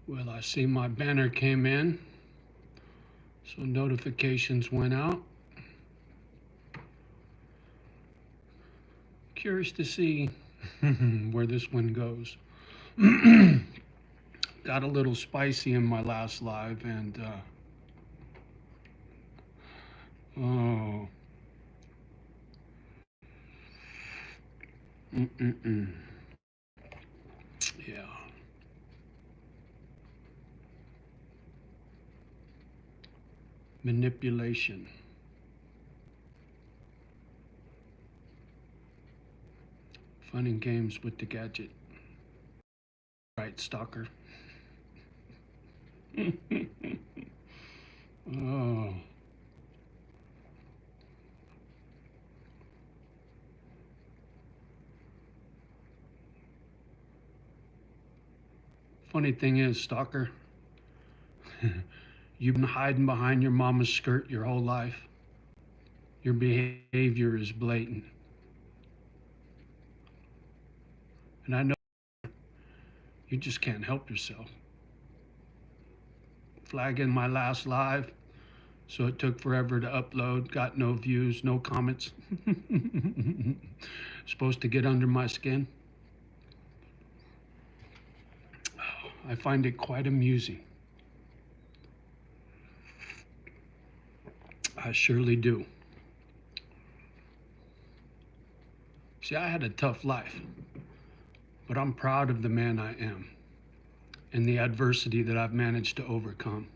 Well, I see my banner came in, so notifications went out. Curious to see where this one goes. Got a little spicy in my last live, and oh, mm-mm-mm. Yeah. Manipulation. Fun and games with the gadget. Right, stalker. Oh. Funny thing is, stalker, you've been hiding behind your mama's skirt your whole life. Your behavior is blatant. And I know you just can't help yourself. Flagging my last live, so it took forever to upload, got no views, no comments. Supposed to get under my skin. I find it quite amusing. I surely do. See, I had a tough life, but I'm proud of the man I am and the adversity that I've managed to overcome.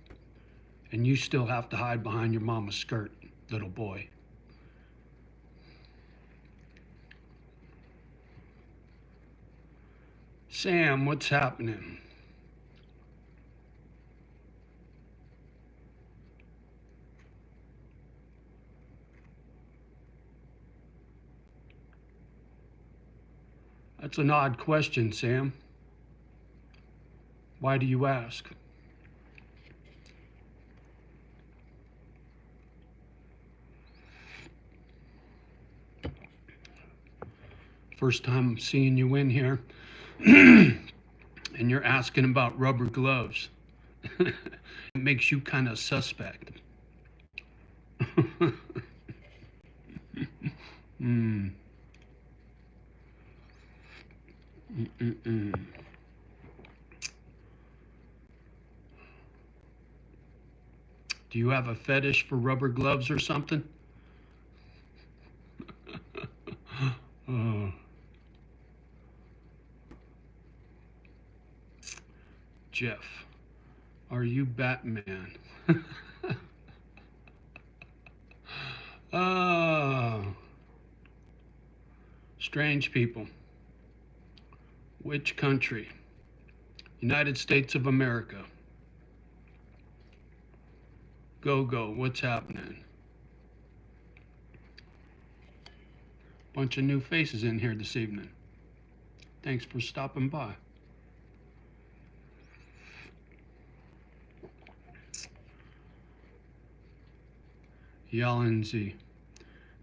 And you still have to hide behind your mama's skirt, little boy. Sam, what's happening? That's an odd question, Sam. Why do you ask? First time seeing you in here, and you're asking about rubber gloves. It makes you kind of suspect. Mm. Mm-mm-mm. Do you have a fetish for rubber gloves or something? Oh, Jeff, are you Batman? Oh, strange people. Which country? United States of America. Go, go. What's happening? Bunch of new faces in here this evening. Thanks for stopping by. Yalenzi.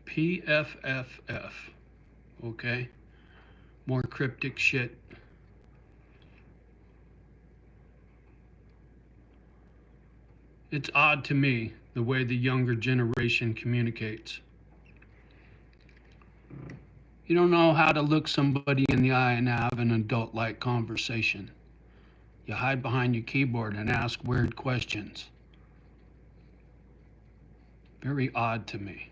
PFFF. Okay. More cryptic shit. It's odd to me the way the younger generation communicates. You don't know how to look somebody in the eye and have an adult like conversation. You hide behind your keyboard and ask weird questions. Very odd to me.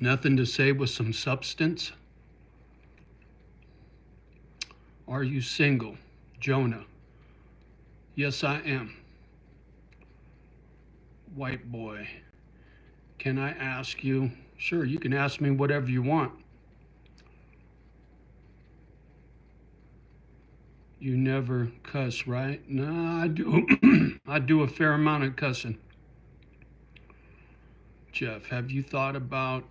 Nothing to say with some substance? Are you single? Jonah. Yes, I am. White boy. Can I ask you? Sure, you can ask me whatever you want. You never cuss, right? No, I do. I do a fair amount of cussing. Jeff, have you thought about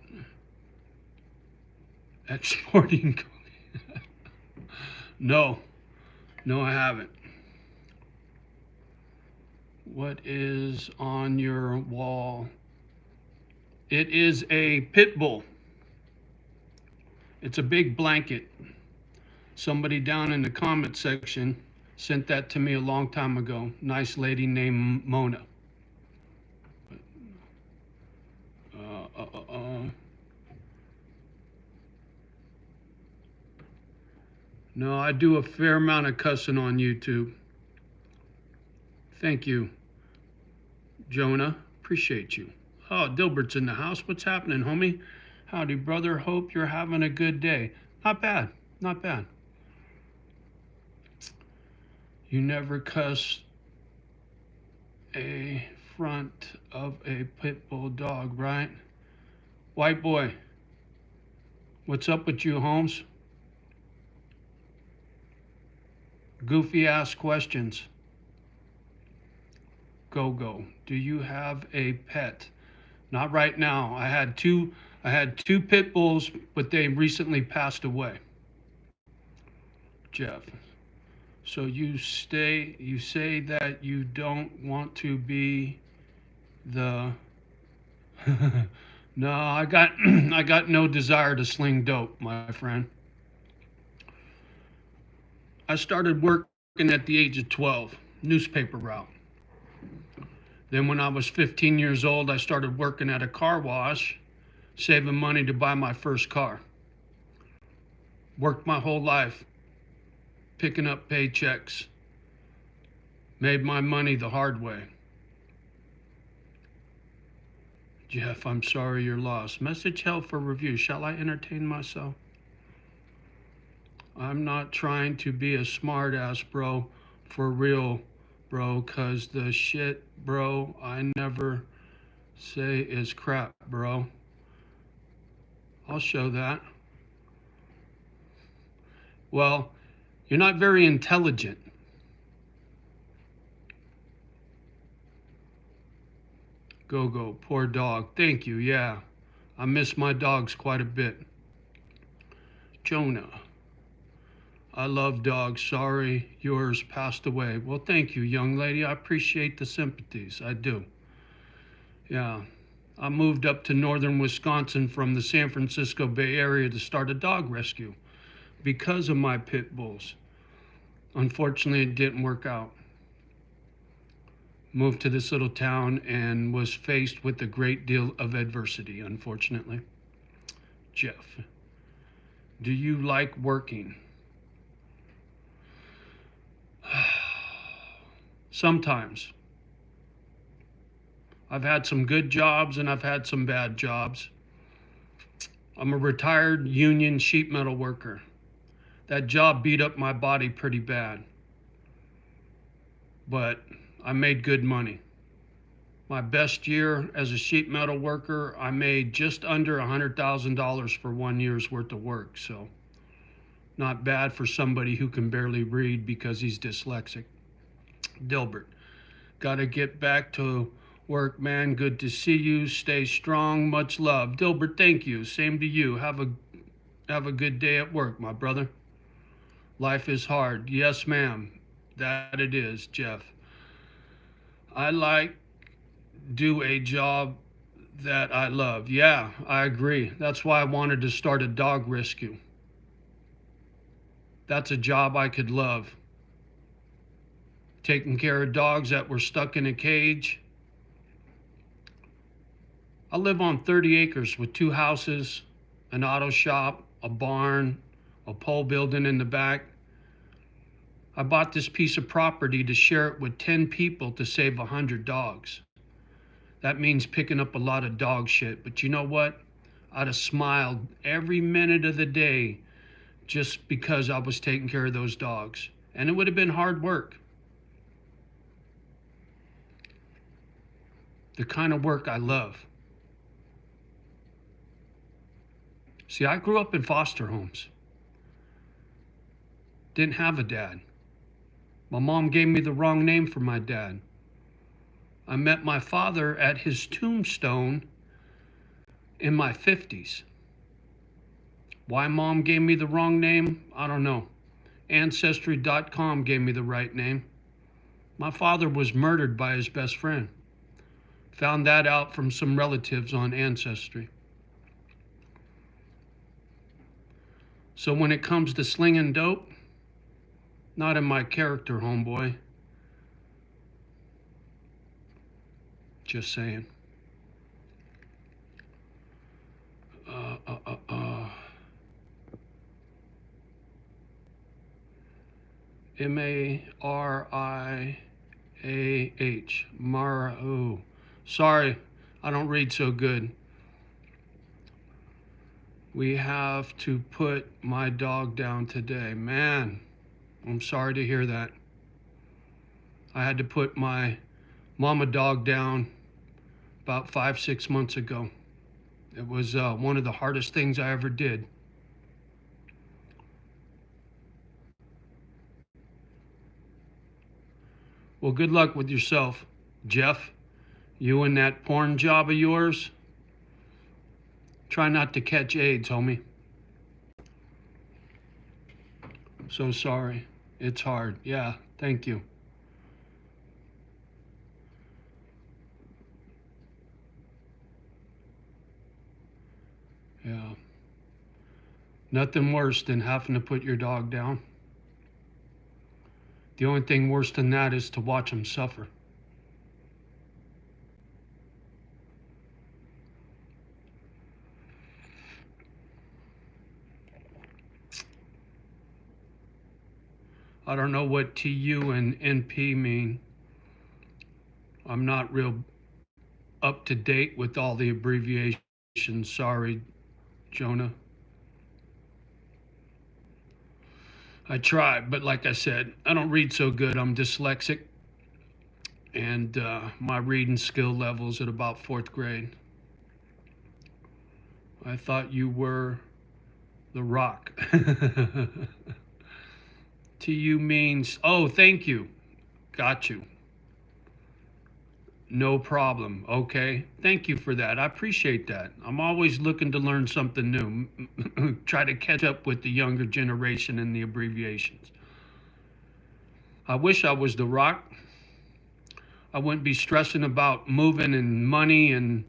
exporting? No, no, I haven't. What is on your wall? It is a pit bull. It's a big blanket. Somebody down in the comment section sent that to me a long time ago. Nice lady named Mona. Uh, uh, uh, uh. No, I do a fair amount of cussing on YouTube. Thank you, Jonah. Appreciate you. Oh, Dilbert's in the house. What's happening, homie? Howdy, brother. Hope you're having a good day. Not bad. Not bad. You never cuss a front of a pit bull dog, right? White boy, what's up with you, Holmes? Goofy ass questions. Go. Do you have a pet? Not right now. I had two pit bulls, but they recently passed away. Jeff. So you say that you don't want to be the No, I got no desire to sling dope, my friend. I started working at the age of 12, newspaper route. Then when I was 15 years old, I started working at a car wash, saving money to buy my first car. Worked my whole life, picking up paychecks. Made my money the hard way. Jeff, I'm sorry you're lost. Message held for review. Shall I entertain myself? I'm not trying to be a smart ass, bro. For real, bro. Cause the shit, bro, I never say is crap, bro. I'll show that. Well, you're not very intelligent. Go, poor dog. Thank you, yeah. I miss my dogs quite a bit. Jonah. I love dogs. Sorry yours passed away. Well, thank you, young lady. I appreciate the sympathies. I do. Yeah. I moved up to northern Wisconsin from the San Francisco Bay Area to start a dog rescue because of my pit bulls. Unfortunately, it didn't work out. Moved to this little town and was faced with a great deal of adversity, unfortunately. Jeff, do you like working? Sometimes. I've had some good jobs and I've had some bad jobs. I'm a retired union sheet metal worker. That job beat up my body pretty bad. But I made good money. My best year as a sheet metal worker, I made just under $100,000 for 1 year's worth of work. So not bad for somebody who can barely read because he's dyslexic. Dilbert, gotta get back to work, man. Good to see you. Stay strong. Much love. Dilbert, thank you. Same to you. Have a good day at work, my brother. Life is hard. Yes, ma'am. That it is, Jeff. I do a job that I love. Yeah, I agree. That's why I wanted to start a dog rescue. That's a job I could love. Taking care of dogs that were stuck in a cage. I live on 30 acres with 2 houses, an auto shop, a barn, a pole building in the back. I bought this piece of property to share it with 10 people to save 100 dogs. That means picking up a lot of dog shit, but you know what? I'd have smiled every minute of the day just because I was taking care of those dogs. And it would have been hard work. The kind of work I love. See, I grew up in foster homes. Didn't have a dad. My mom gave me the wrong name for my dad. I met my father at his tombstone in my 50s. Why mom gave me the wrong name, I don't know. Ancestry.com gave me the right name. My father was murdered by his best friend. Found that out from some relatives on Ancestry. So when it comes to slinging dope, not in my character, homeboy. Just saying. M-A-R-I-A-H. Mara. Oh, sorry, I don't read so good. We have to put my dog down today. Man, I'm sorry to hear that. I had to put my mama dog down about 5-6 months ago. It was one of the hardest things I ever did. Well, good luck with yourself, Jeff. You and that porn job of yours. Try not to catch AIDS, homie. So sorry. It's hard. Yeah, thank you. Yeah. Nothing worse than having to put your dog down. The only thing worse than that is to watch him suffer. I don't know what TU and NP mean. I'm not real up to date with all the abbreviations. Sorry, Jonah. I try, but like I said, I don't read so good. I'm dyslexic, and my reading skill level's at about 4th grade. I thought you were The Rock. TU means, oh, thank you. Got you. No problem. Okay. Thank you for that. I appreciate that. I'm always looking to learn something new. Try to catch up with the younger generation and the abbreviations. I wish I was The Rock. I wouldn't be stressing about moving and money and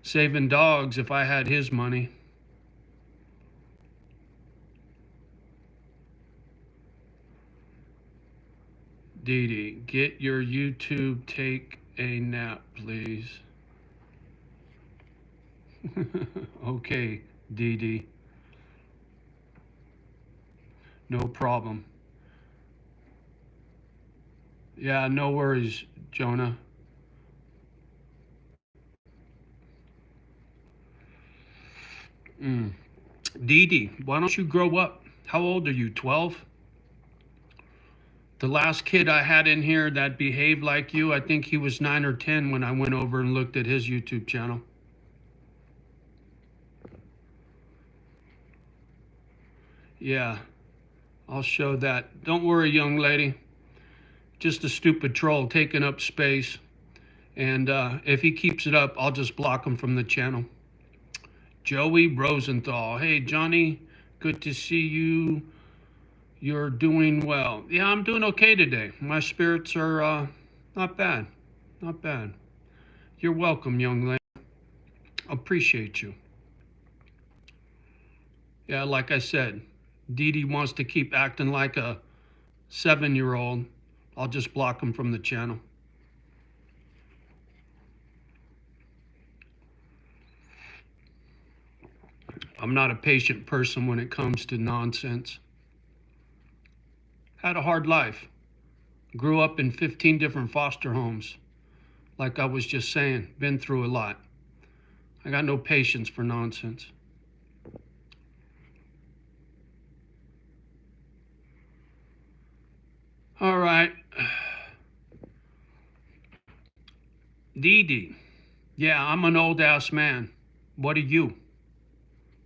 saving dogs if I had his money. Dee Dee, get your YouTube take a nap, please. Okay, Dee Dee. No problem. Yeah, no worries, Jonah. Dee Dee, why don't you grow up? How old are you, 12? The last kid I had in here that behaved like you, I think he was 9 or 10 when I went over and looked at his YouTube channel. Yeah, I'll show that. Don't worry, young lady. Just a stupid troll taking up space. And if he keeps it up, I'll just block him from the channel. Joey Rosenthal. Hey, Johnny, good to see you. You're doing well. Yeah, I'm doing okay today. My spirits are not bad. Not bad. You're welcome, young lady. Appreciate you. Yeah, like I said, Dee Dee wants to keep acting like a 7-year-old. I'll just block him from the channel. I'm not a patient person when it comes to nonsense. Had a hard life. Grew up in 15 different foster homes. Like I was just saying, been through a lot. I got no patience for nonsense. All right. Dee Dee. Yeah, I'm an old ass man. What are you?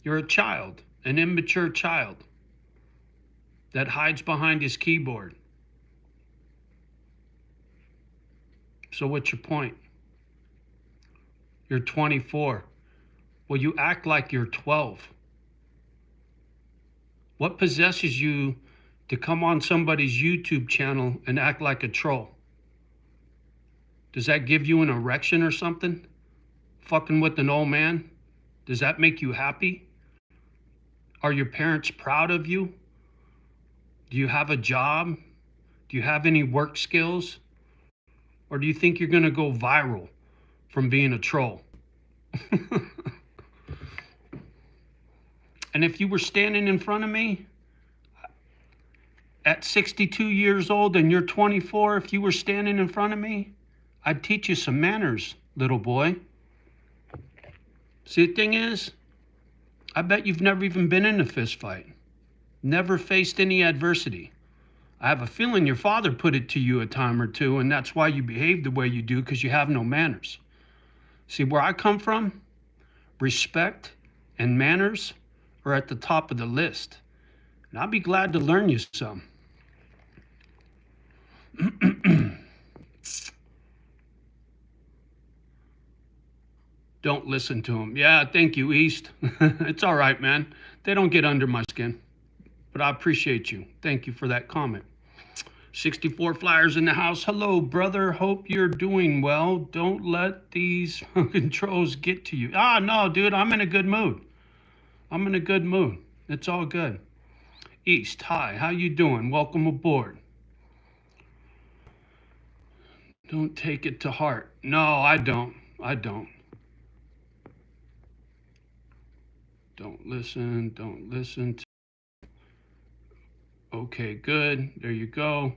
You're a child, an immature child that hides behind his keyboard. So what's your point? You're 24. Well, you act like you're 12. What possesses you to come on somebody's YouTube channel and act like a troll? Does that give you an erection or something? Fucking with an old man? Does that make you happy? Are your parents proud of you? Do you have a job? Do you have any work skills? Or do you think you're going to go viral from being a troll? And if you were standing in front of me at 62 years old and you're 24, if you were standing in front of me, I'd teach you some manners, little boy. See, the thing is, I bet you've never even been in a fist fight, never faced any adversity. I have a feeling your father put it to you a time or two, and that's why you behave the way you do, because you have no manners. See, where I come from, respect and manners are at the top of the list. And I'll be glad to learn you some. Don't listen to them. Yeah, thank you, East. It's all right, man. They don't get under my skin. But I appreciate you. Thank you for that comment. 64 Flyers in the house. Hello, brother. Hope you're doing well. Don't let these fucking trolls get to you. Ah, no, dude. I'm in a good mood. I'm in a good mood. It's all good. East, hi. How you doing? Welcome aboard. Don't take it to heart. No, I don't. I don't. Don't listen. Don't listen. Okay, good. There you go.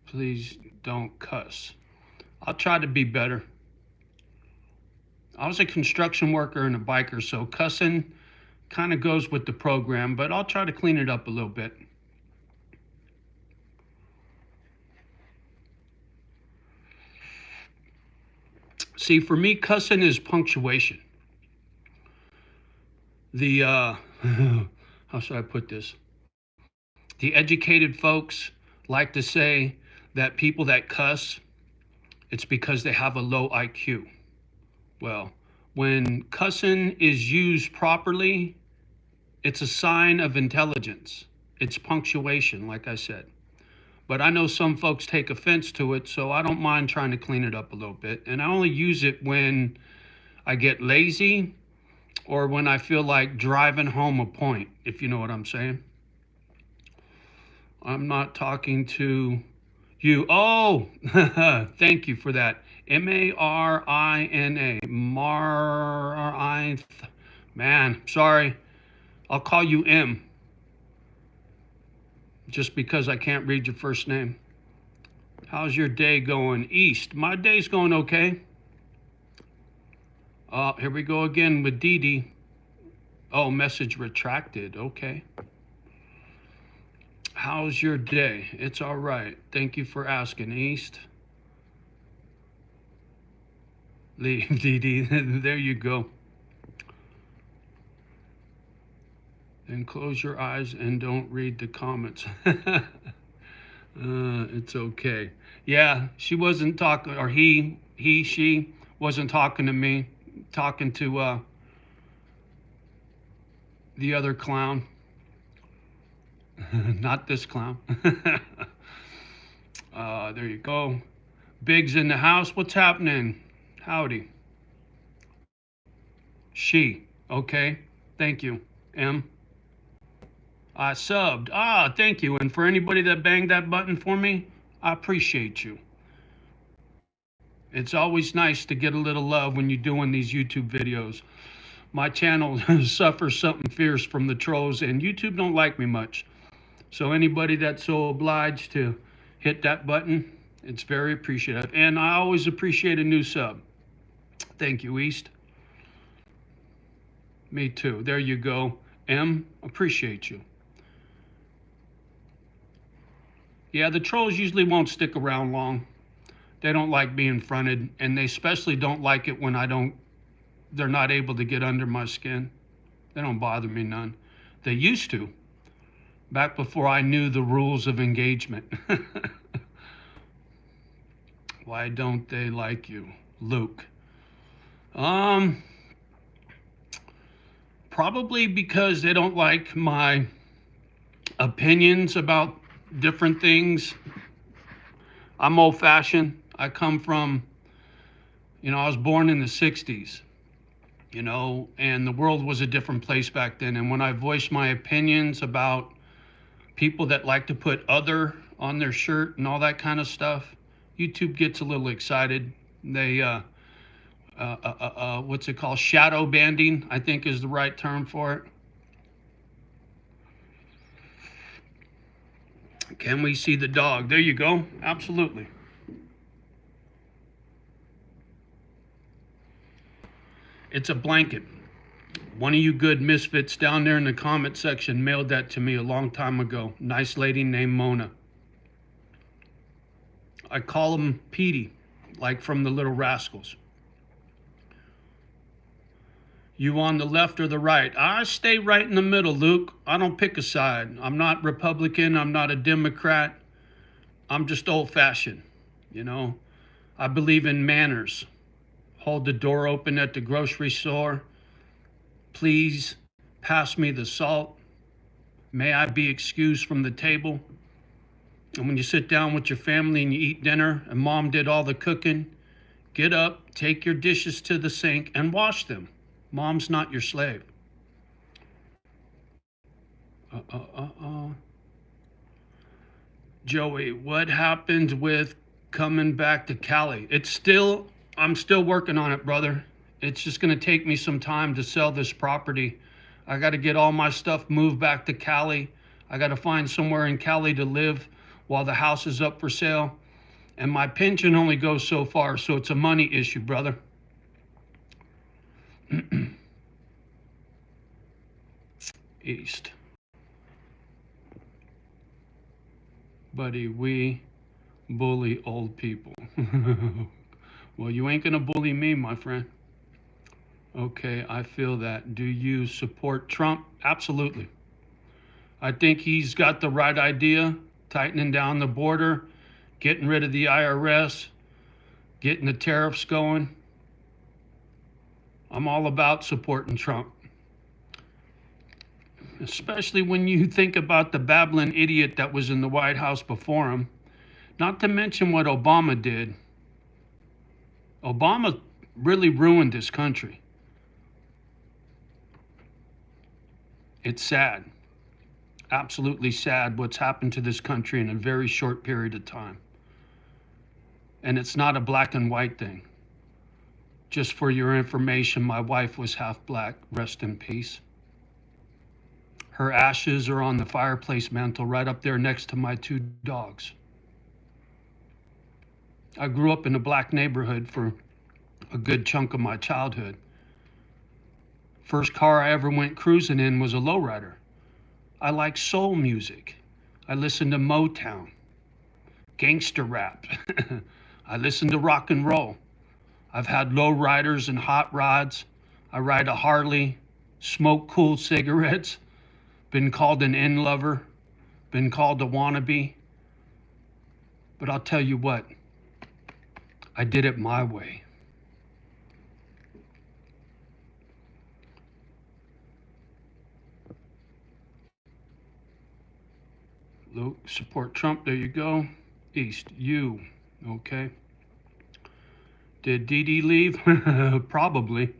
Please don't cuss. I'll try to be better. I was a construction worker and a biker, so cussing kind of goes with the program, but I'll try to clean it up a little bit. See, for me, cussing is punctuation. The, how should I put this? The educated folks like to say that people that cuss, it's because they have a low IQ. Well, when cussing is used properly, it's a sign of intelligence. It's punctuation, like I said. But I know some folks take offense to it, so I don't mind trying to clean it up a little bit. And I only use it when I get lazy or when I feel like driving home a point, if you know what I'm saying. I'm not talking to you. Oh, thank you for that. Marina. Man, sorry. I'll call you M. Just because I can't read your first name. How's your day going? East. My day's going okay. Here we go again with Dee Dee. Oh, message retracted. Okay. How's your day? It's all right. Thank you for asking, East. Leave, Dee Dee. There you go. Then close your eyes and don't read the comments. It's okay. Yeah, she wasn't talking, or she wasn't talking to me, talking to the other clown. Not this clown. There you go. Big's in the house. What's happening? Howdy. She. Okay. Thank you. M. I subbed. Thank you. And for anybody that banged that button for me, I appreciate you. It's always nice to get a little love when you're doing these YouTube videos. My channel suffers something fierce from the trolls, and YouTube don't like me much. So anybody that's so obliged to hit that button, it's very appreciative. And I always appreciate a new sub. Thank you, East. Me too. There you go. M, appreciate you. Yeah, the trolls usually won't stick around long. They don't like being fronted, and they especially don't like it when they're not able to get under my skin. They don't bother me none. They used to, back before I knew the rules of engagement. Why don't they like you? Luke. Probably because they don't like my opinions about different things. I'm old-fashioned. I come from I was born in the 60s, and the world was a different place back then. And when I voiced my opinions about people that like to put other on their shirt and all that kind of stuff, YouTube gets a little excited. They, what's it called? Shadow banding, I think is the right term for it. Can we see the dog? There you go. Absolutely. It's a blanket. One of you good misfits down there in the comment section mailed that to me a long time ago. Nice lady named Mona. I call him Petey, like from the Little Rascals. You on the left or the right? I stay right in the middle, Luke. I don't pick a side. I'm not Republican. I'm not a Democrat. I'm just old-fashioned, I believe in manners. Hold the door open at the grocery store. Please pass me the salt. May I be excused from the table? And when you sit down with your family and you eat dinner and mom did all the cooking, get up, take your dishes to the sink and wash them. Mom's not your slave. Joey, what happened with coming back to Cali? I'm still working on it, brother. It's just going to take me some time to sell this property. I got to get all my stuff moved back to Cali. I got to find somewhere in Cali to live while the house is up for sale. And my pension only goes so far, so it's a money issue, brother. East. Buddy, we bully old people. Well, you ain't gonna bully me, my friend. Okay, I feel that. Do you support Trump? Absolutely. I think he's got the right idea, tightening down the border, getting rid of the IRS, getting the tariffs going. I'm all about supporting Trump. Especially when you think about the babbling idiot that was in the White House before him. Not to mention what Obama did. Obama really ruined this country. It's sad. Absolutely sad what's happened to this country in a very short period of time. And it's not a black and white thing. Just for your information, my wife was half black. Rest in peace. Her ashes are on the fireplace mantle right up there next to my 2 dogs. I grew up in a black neighborhood for a good chunk of my childhood. First car I ever went cruising in was a lowrider. I like soul music. I listen to Motown, gangster rap. I listen to rock and roll. I've had lowriders and hot rods. I ride a Harley, smoke cool cigarettes. Been called an N lover, been called a wannabe. But I'll tell you what, I did it my way. Luke, support Trump, there you go. East, you, okay. Did Dee Dee leave? Probably.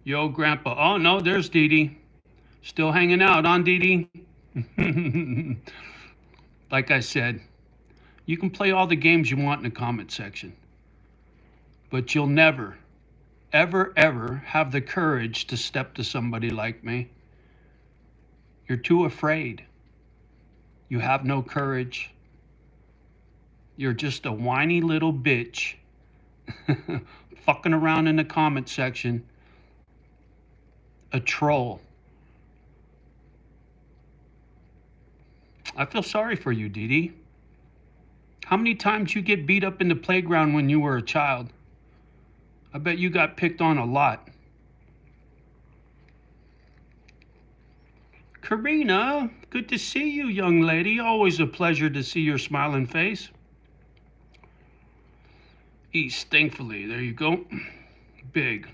Yo, Grandpa, oh no, there's Dee Dee. Still hanging out on Dee Dee. Like I said, you can play all the games you want in the comment section, but you'll never, ever, ever have the courage to step to somebody like me. You're too afraid. You have no courage. You're just a whiny little bitch fucking around in the comment section. A troll. I feel sorry for you, Dee Dee. How many times you get beat up in the playground when you were a child? I bet you got picked on a lot. Karina, good to see you, young lady. Always a pleasure to see your smiling face. East, thankfully. There you go. Big.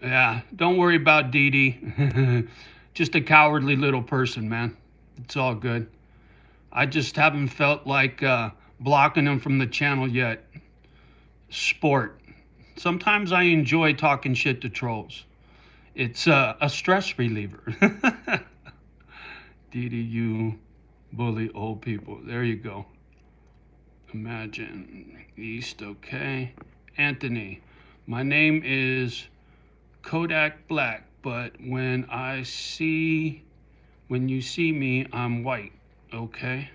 Yeah, don't worry about Dee Dee. Just a cowardly little person, man. It's all good. I just haven't felt like blocking him from the channel yet. sport. Sometimes I enjoy talking shit to trolls. It's a stress reliever. Didi, you bully old people. There you go. Imagine. East, okay. Anthony, my name is Kodak Black, but when you see me, I'm white, okay?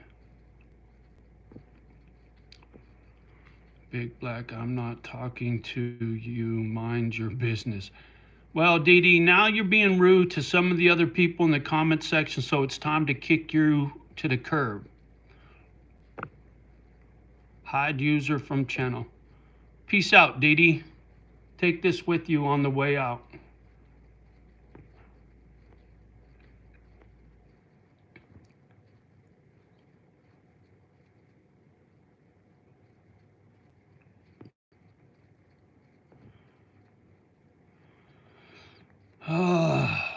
Big Black, I'm not talking to you. Mind your business. Well, Didi, now you're being rude to some of the other people in the comment section, so it's time to kick you to the curb. Hide user from channel. Peace out, Didi. Take this with you on the way out.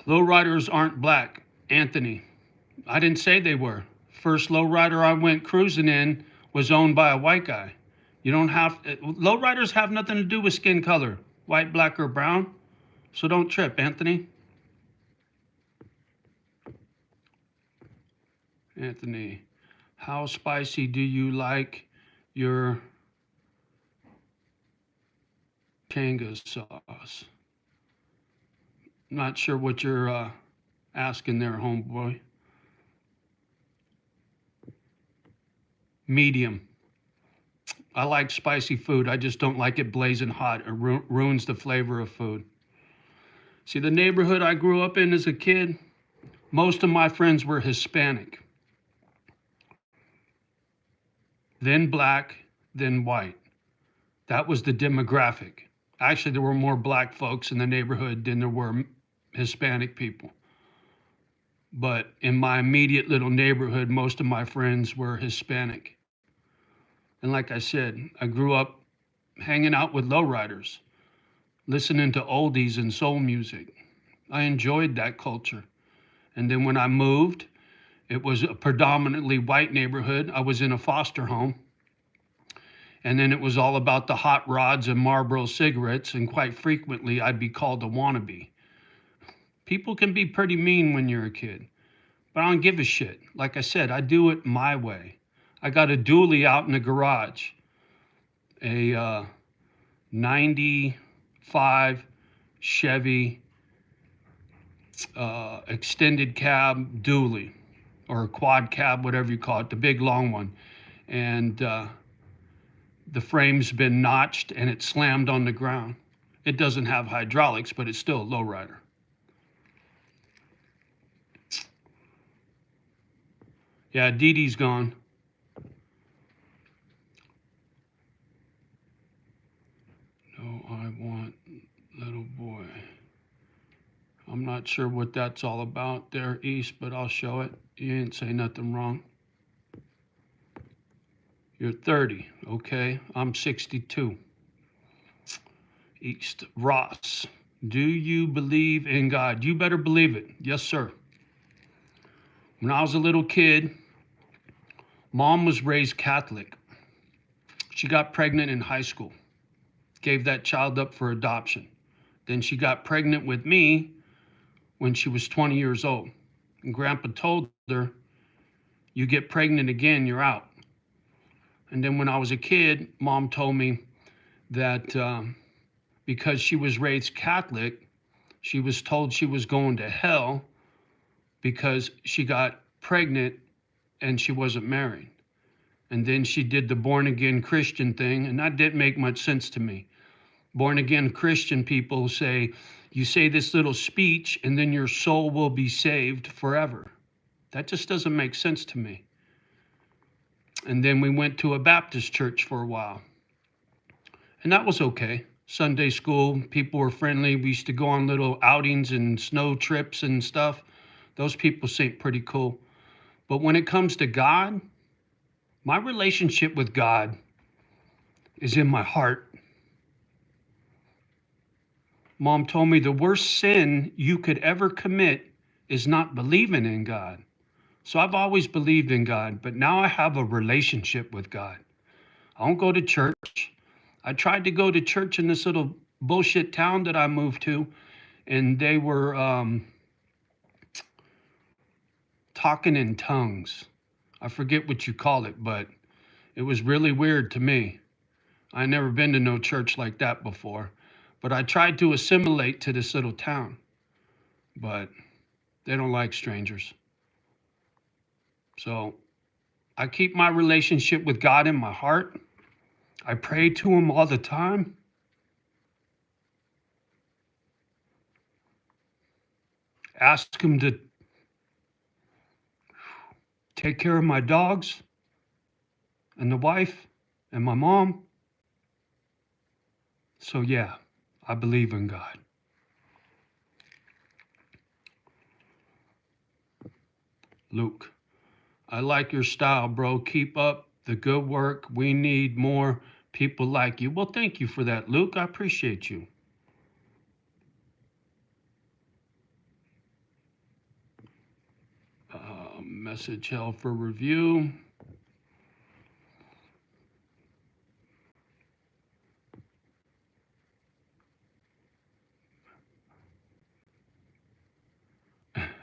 Lowriders aren't black. Anthony, I didn't say they were. First lowrider I went cruising in was owned by a white guy. You don't have, lowriders have nothing to do with skin color, white, black, or brown. So don't trip, Anthony. Anthony, how spicy do you like your Kanga sauce? Not sure what you're asking there, homeboy. Medium. I like spicy food. I just don't like it blazing hot. It ruins the flavor of food. See, the neighborhood I grew up in as a kid, most of my friends were Hispanic. Then black, then white. That was the demographic. Actually, there were more black folks in the neighborhood than there were Hispanic people. But in my immediate little neighborhood, most of my friends were Hispanic. And like I said, I grew up hanging out with lowriders, listening to oldies and soul music. I enjoyed that culture. And then when I moved, it was a predominantly white neighborhood. I was in a foster home. And then it was all about the hot rods and Marlboro cigarettes, and quite frequently I'd be called a wannabe. People can be pretty mean when you're a kid, but I don't give a shit. Like I said, I do it my way. I got a dually out in the garage, a 95 Chevy extended cab dually, or a quad cab, whatever you call it, the big long one. And the frame's been notched and it slammed on the ground. It doesn't have hydraulics, but it's still a lowrider. Yeah, Didi's gone. No, I want little boy. I'm not sure what that's all about there, East, but I'll show it. You didn't say nothing wrong. You're 30, okay? I'm 62. East. Ross, do you believe in God? You better believe it. Yes, sir. When I was a little kid, Mom was raised Catholic. She got pregnant in high school, gave that child up for adoption. Then she got pregnant with me when she was 20 years old. And Grandpa told her, you get pregnant again, you're out. And then when I was a kid, Mom told me that because she was raised Catholic, she was told she was going to hell because she got pregnant and she wasn't married. And then she did the born again Christian thing, and that didn't make much sense to me. Born again Christian people say, you say this little speech and then your soul will be saved forever. That just doesn't make sense to me. And then we went to a Baptist church for a while. And that was okay. Sunday school, people were friendly. We used to go on little outings and snow trips and stuff. Those people seem pretty cool. But when it comes to God, my relationship with God is in my heart. Mom told me the worst sin you could ever commit is not believing in God. So I've always believed in God, but now I have a relationship with God. I don't go to church. I tried to go to church in this little bullshit town that I moved to, and they were talking in tongues. I forget what you call it, but it was really weird to me. I never been to no church like that before, but I tried to assimilate to this little town, but they don't like strangers. So I keep my relationship with God in my heart. I pray to him all the time. Ask him to take care of my dogs and the wife and my mom. So yeah, I believe in God. Luke, I like your style, bro. Keep up the good work. We need more people like you. Well, thank you for that, Luke. I appreciate you. Message held for review.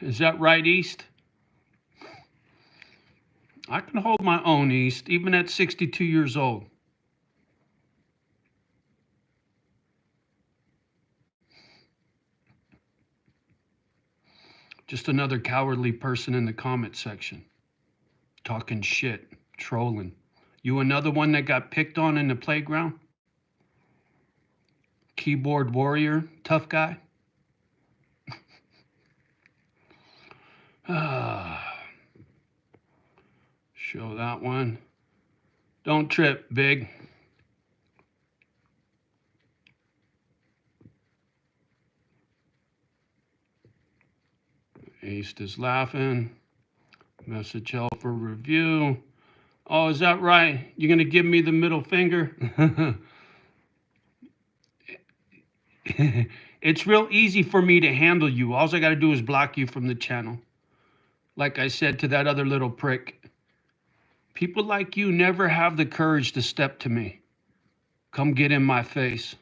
Is that right, East? I can hold my own, East, even at 62 years old. Just another cowardly person in the comment section. Talking shit, trolling. You another one that got picked on in the playground? Keyboard warrior, tough guy? Show that one. Don't trip, Big. East is laughing. Message held for review. Oh, is that right? You're going to give me the middle finger? It's real easy for me to handle you. All I got to do is block you from the channel. Like I said to that other little prick. People like you never have the courage to step to me. Come get in my face.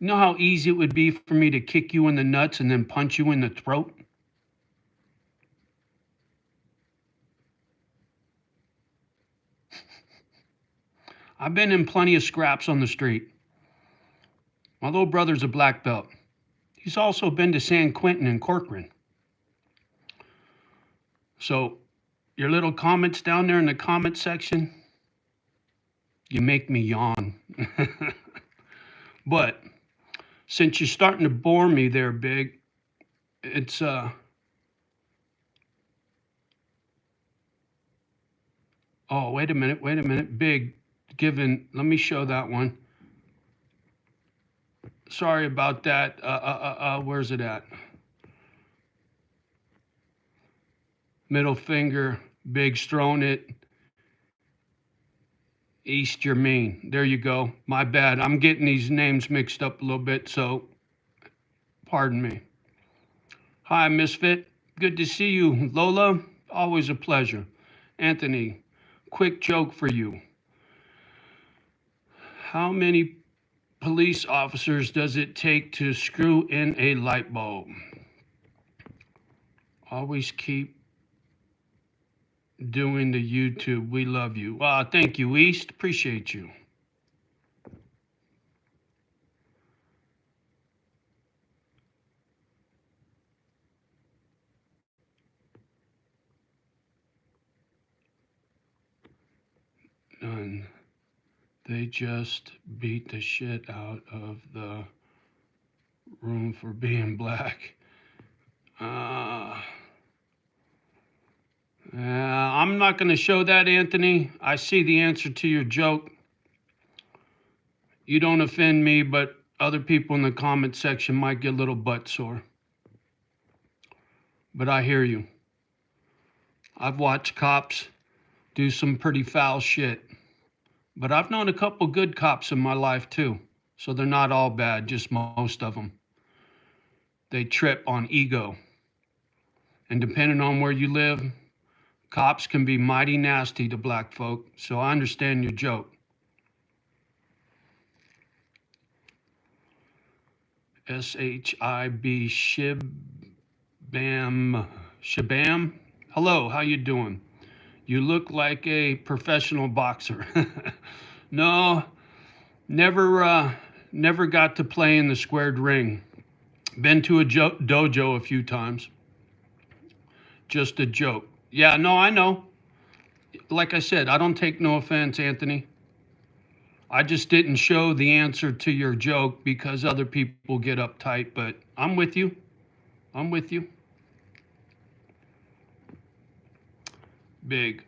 You know how easy it would be for me to kick you in the nuts and then punch you in the throat? I've been in plenty of scraps on the street. My little brother's a black belt. He's also been to San Quentin and Corcoran. So, your little comments down there in the comment section, you make me yawn. But since you're starting to bore me there, Big, it's oh, wait a minute, Big, let me show that one. Sorry about that. Where's it at? Middle finger, Big, strone it. East Germain. There you go. My bad. I'm getting these names mixed up a little bit, so pardon me. Hi, Misfit. Good to see you. Lola, always a pleasure. Anthony, quick joke for you. How many police officers does it take to screw in a light bulb? Always keep doing the YouTube. We love you. Thank you, East. Appreciate you. None. They just beat the shit out of the room for being black. I'm not going to show that, Anthony. I see the answer to your joke. You don't offend me, but other people in the comment section might get a little butt sore. But I hear you. I've watched cops do some pretty foul shit. But I've known a couple good cops in my life too. So they're not all bad, just most of them. They trip on ego. And depending on where you live, cops can be mighty nasty to black folk. So I understand your joke. Shib Shabam. Hello, how you doing? You look like a professional boxer. No, never never got to play in the squared ring. Been to a dojo a few times. Just a joke. Yeah, no, I know. Like I said, I don't take no offense, Anthony. I just didn't show the answer to your joke because other people get uptight, but I'm with you. I'm with you. Big.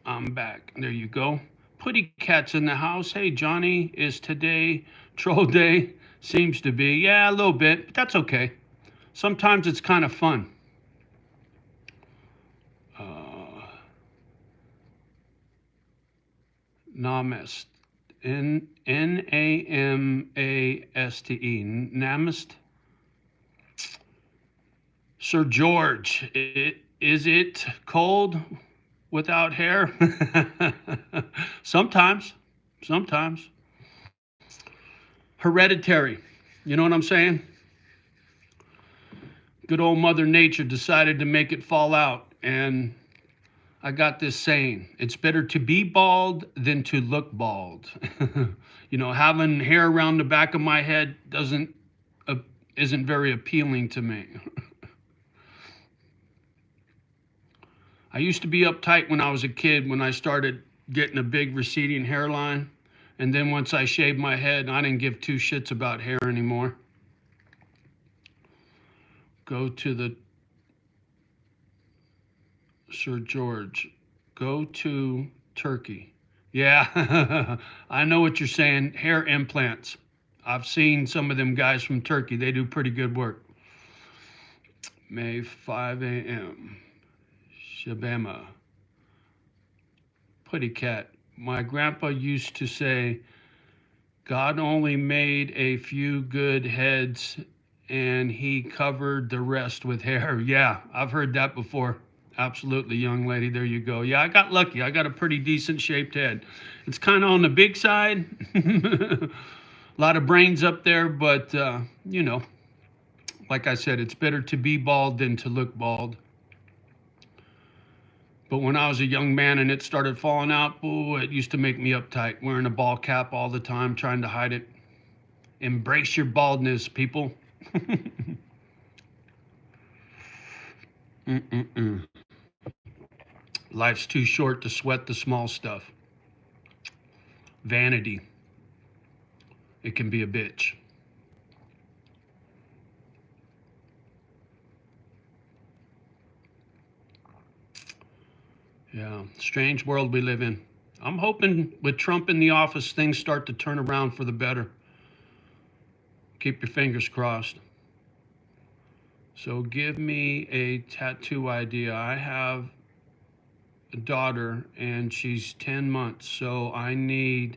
I'm back. There you go. Putty Cat's in the house. Hey, Johnny, is today troll day? Seems to be. Yeah, a little bit, but that's okay. Sometimes it's kind of fun. Namast. Namaste. Namast. Sir George, is it cold without hair? Sometimes. Sometimes. Hereditary. You know what I'm saying? Good old Mother Nature decided to make it fall out. And I got this saying, it's better to be bald than to look bald. You know, having hair around the back of my head isn't very appealing to me. I used to be uptight when I was a kid when I started getting a big receding hairline. And then once I shaved my head, I didn't give two shits about hair anymore. Go to the Sir George. Go to Turkey. Yeah, I know what you're saying. Hair implants. I've seen some of them guys from Turkey. They do pretty good work. May 5 a.m. Shabama. Putty Cat. My grandpa used to say, God only made a few good heads and he covered the rest with hair. Yeah, I've heard that before. Absolutely, young lady. There you go. Yeah, I got lucky. I got a pretty decent shaped head. It's kind of on the big side. A lot of brains up there, but, you know, like I said, it's better to be bald than to look bald. But when I was a young man and it started falling out, oh, it used to make me uptight, wearing a ball cap all the time, trying to hide it. Embrace your baldness, people. Life's too short to sweat the small stuff. Vanity. It can be a bitch. Yeah, strange world we live in. I'm hoping with Trump in the office, things start to turn around for the better. Keep your fingers crossed. So give me a tattoo idea. I have a daughter and she's 10 months, so I need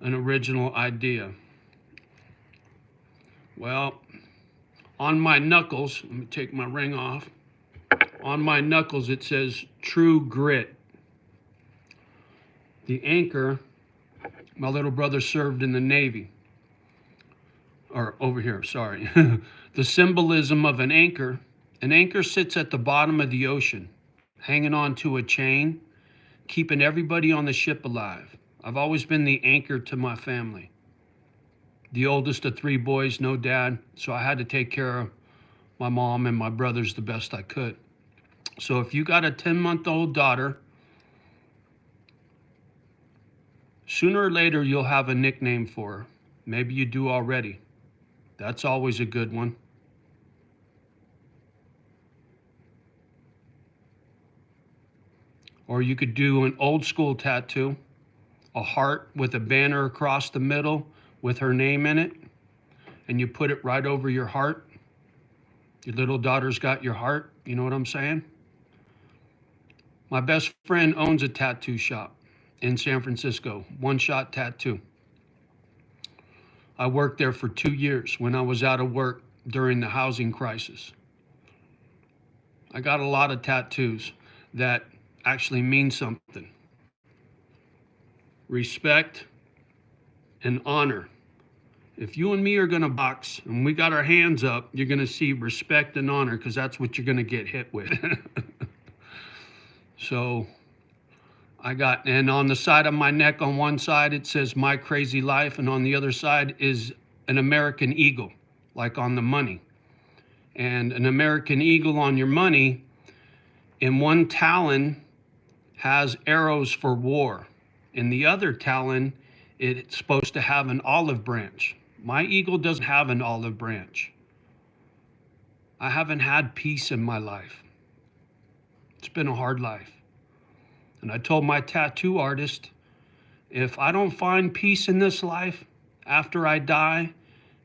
an original idea. Well, on my knuckles, let me take my ring off. On my knuckles, it says True Grit. The anchor, my little brother served in the Navy. Or over here, sorry. The symbolism of an anchor sits at the bottom of the ocean, hanging on to a chain, keeping everybody on the ship alive. I've always been the anchor to my family. The oldest of 3 boys, no dad, so I had to take care of my mom and my brothers the best I could. So if you got a 10-month-old daughter, sooner or later you'll have a nickname for her. Maybe you do already. That's always a good one. Or you could do an old school tattoo, a heart with a banner across the middle with her name in it, and you put it right over your heart. Your little daughter's got your heart, you know what I'm saying? My best friend owns a tattoo shop in San Francisco, One Shot Tattoo. I worked there for 2 years when I was out of work during the housing crisis. I got a lot of tattoos that actually mean something. Respect and honor. If you and me are going to box and we got our hands up, you're going to see respect and honor, because that's what you're going to get hit with. So and on the side of my neck, on one side, it says My Crazy Life, and on the other side is an American eagle, like on the money. And an American eagle on your money, in one talon, has arrows for war. In the other talon, it's supposed to have an olive branch. My eagle doesn't have an olive branch. I haven't had peace in my life. It's been a hard life. And I told my tattoo artist, if I don't find peace in this life after I die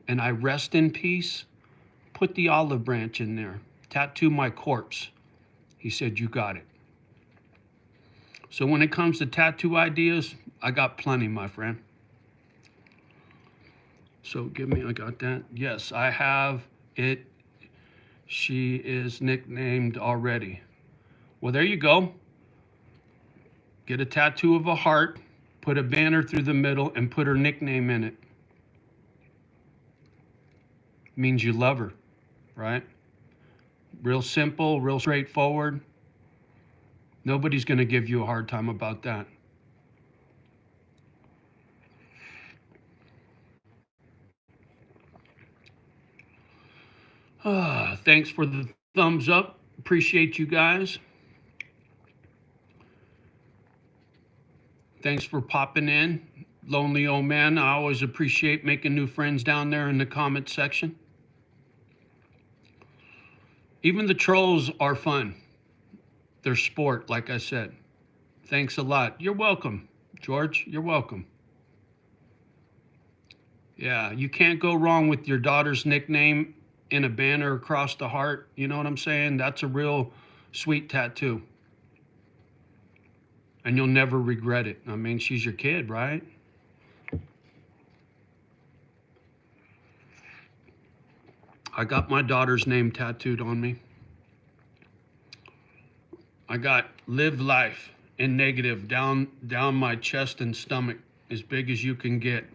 and I rest in peace, put the olive branch in there. Tattoo my corpse. He said, you got it. So when it comes to tattoo ideas, I got plenty, my friend. So I got that. Yes, I have it. She is nicknamed already. Well, there you go. Get a tattoo of a heart, put a banner through the middle, and put her nickname in it. Means you love her, right? Real simple, real straightforward. Nobody's going to give you a hard time about that. Thanks for the thumbs up. Appreciate you guys. Thanks for popping in. Lonely old man, I always appreciate making new friends down there in the comment section. Even the trolls are fun. They're sport, like I said. Thanks a lot. You're welcome, George. You're welcome. Yeah, you can't go wrong with your daughter's nickname in a banner across the heart. You know what I'm saying? That's a real sweet tattoo. And you'll never regret it. I mean, she's your kid, right? I got my daughter's name tattooed on me. I got live life in negative down my chest and stomach, as big as you can get.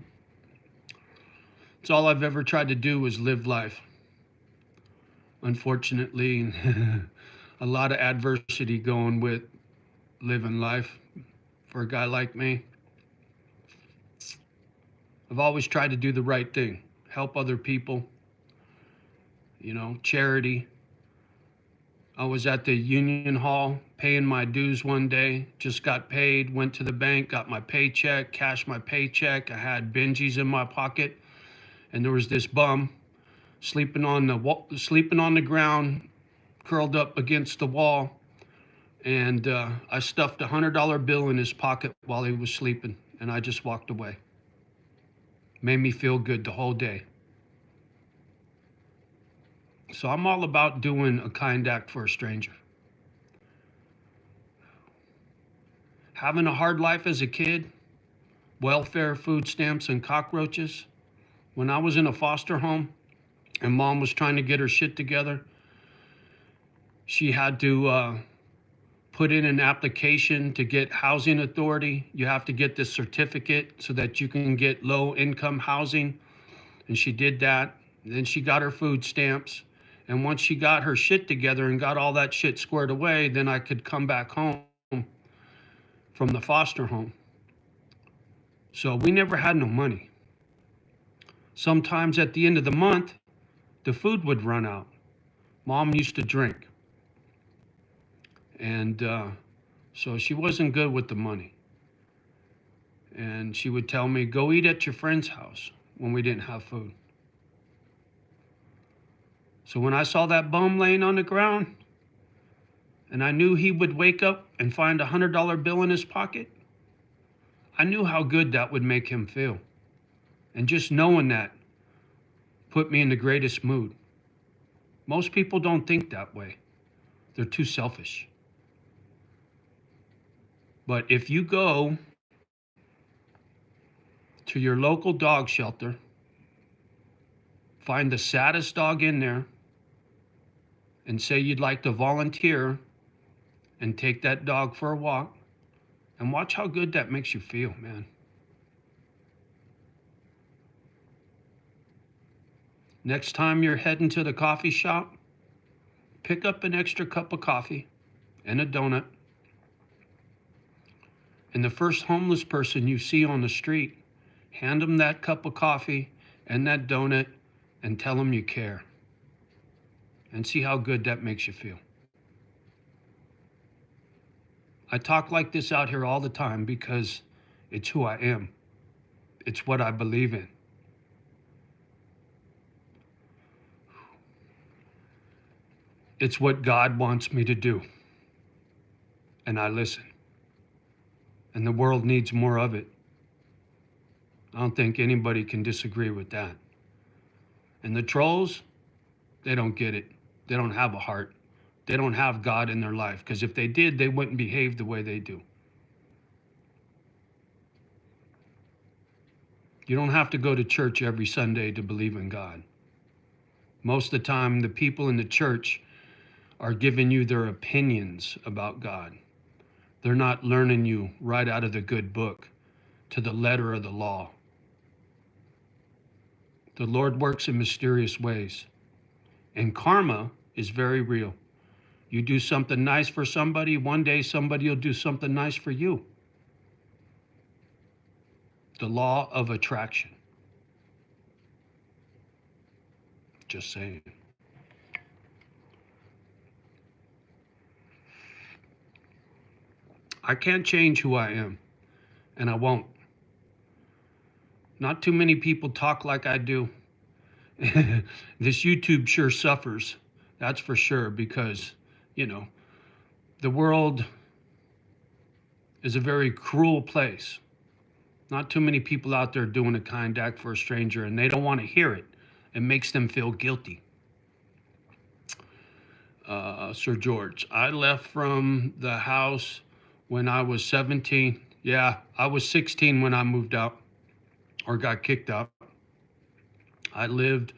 It's all I've ever tried to do is live life. Unfortunately, a lot of adversity going with living life for a guy like me. I've always tried to do the right thing, help other people, charity. I was at the Union Hall paying my dues one day, just got paid, went to the bank, got my paycheck, cashed my paycheck. I had Benjis in my pocket, and there was this bum sleeping on the ground, curled up against the wall, and I stuffed a $100 bill in his pocket while he was sleeping, and I just walked away. Made me feel good the whole day. So I'm all about doing a kind act for a stranger. Having a hard life as a kid, welfare, food stamps, and cockroaches. When I was in a foster home and mom was trying to get her shit together, she had to put in an application to get housing authority. You have to get this certificate so that you can get low income housing. And she did that. Then she got her food stamps. And once she got her shit together and got all that shit squared away, then I could come back home from the foster home. So we never had no money. Sometimes at the end of the month, the food would run out. Mom used to drink. And so she wasn't good with the money. And she would tell me, go eat at your friend's house when we didn't have food. So when I saw that bum laying on the ground, and I knew he would wake up and find a $100 bill in his pocket, I knew how good that would make him feel. And just knowing that put me in the greatest mood. Most people don't think that way. They're too selfish. But if you go to your local dog shelter, find the saddest dog in there, and say you'd like to volunteer and take that dog for a walk, and watch how good that makes you feel, man. Next time you're heading to the coffee shop, pick up an extra cup of coffee and a donut. And the first homeless person you see on the street, hand them that cup of coffee and that donut and tell them you care. And see how good that makes you feel. I talk like this out here all the time because it's who I am. It's what I believe in. It's what God wants me to do. And I listen. And the world needs more of it. I don't think anybody can disagree with that. And the trolls, they don't get it. They don't have a heart. They don't have God in their life. Because if they did, they wouldn't behave the way they do. You don't have to go to church every Sunday to believe in God. Most of the time, the people in the church are giving you their opinions about God. They're not learning you right out of the good book to the letter of the law. The Lord works in mysterious ways. And karma is very real. You do something nice for somebody, one day somebody will do something nice for you. The law of attraction. Just saying. I can't change who I am, and I won't. Not too many people talk like I do. This YouTube sure suffers, that's for sure, because, the world is a very cruel place. Not too many people out there doing a kind act for a stranger, and they don't want to hear it. It makes them feel guilty. Sir George, I left from the house when I was 17. Yeah, I was 16 when I moved out or got kicked out. I lived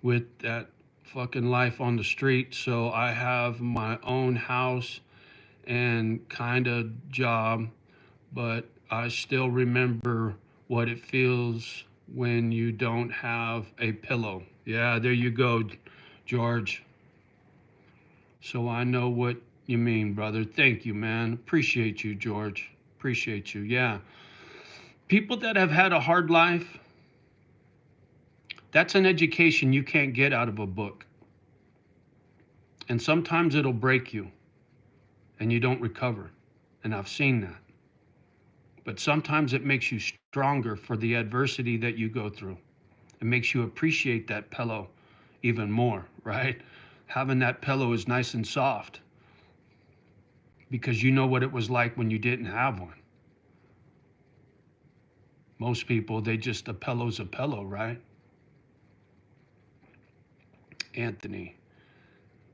with that fucking life on the street, so I have my own house and kind of job, but I still remember what it feels when you don't have a pillow. Yeah, there you go, George. So I know what you mean, brother. Thank you, man. Appreciate you, George. Appreciate you. Yeah. People that have had a hard life, that's an education you can't get out of a book. And sometimes it'll break you and you don't recover. And I've seen that. But sometimes it makes you stronger for the adversity that you go through. It makes you appreciate that pillow even more, right? Having that pillow is nice and soft because you know what it was like when you didn't have one. Most people, a pillow's a pillow, right? Anthony.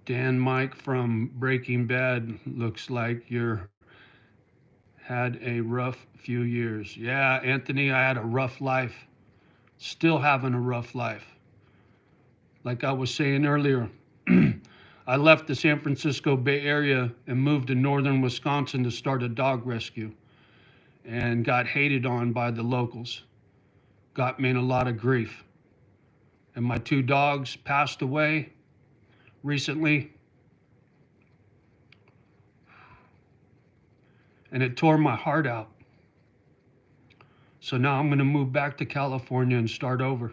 Dan Mike from Breaking Bad, looks like you're had a rough few years. Yeah, Anthony, I had a rough life. Still having a rough life. Like I was saying earlier, I left the San Francisco Bay Area and moved to northern Wisconsin to start a dog rescue and got hated on by the locals. Got me in a lot of grief. And my 2 dogs passed away recently. And it tore my heart out. So now I'm going to move back to California and start over.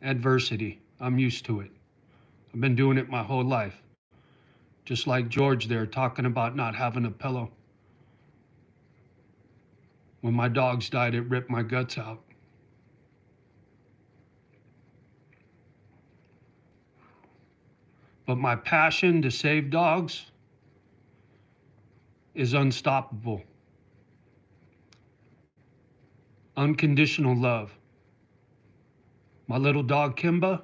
Adversity. I'm used to it. I've been doing it my whole life. Just like George there talking about not having a pillow. When my dogs died, it ripped my guts out. But my passion to save dogs is unstoppable. Unconditional love. My little dog Kimba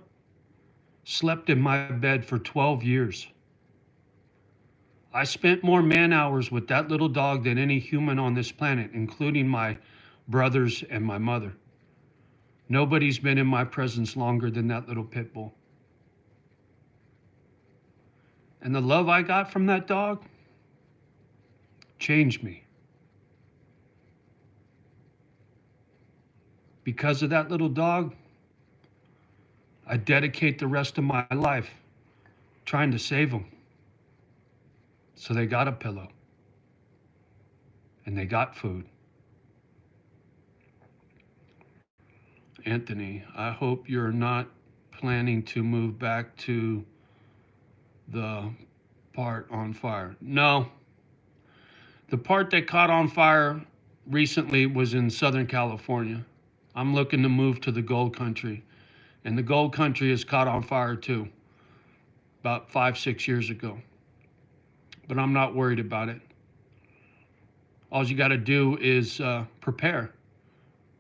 slept in my bed for 12 years. I spent more man hours with that little dog than any human on this planet, including my brothers and my mother. Nobody's been in my presence longer than that little pit bull. And the love I got from that dog changed me. Because of that little dog, I dedicate the rest of my life trying to save them. So they got a pillow and they got food. Anthony, I hope you're not planning to move back to the part on fire. No, the part that caught on fire recently was in Southern California. I'm looking to move to the gold country, and the gold country has caught on fire too, about 5-6 years ago. But I'm not worried about it. All you got to do is prepare.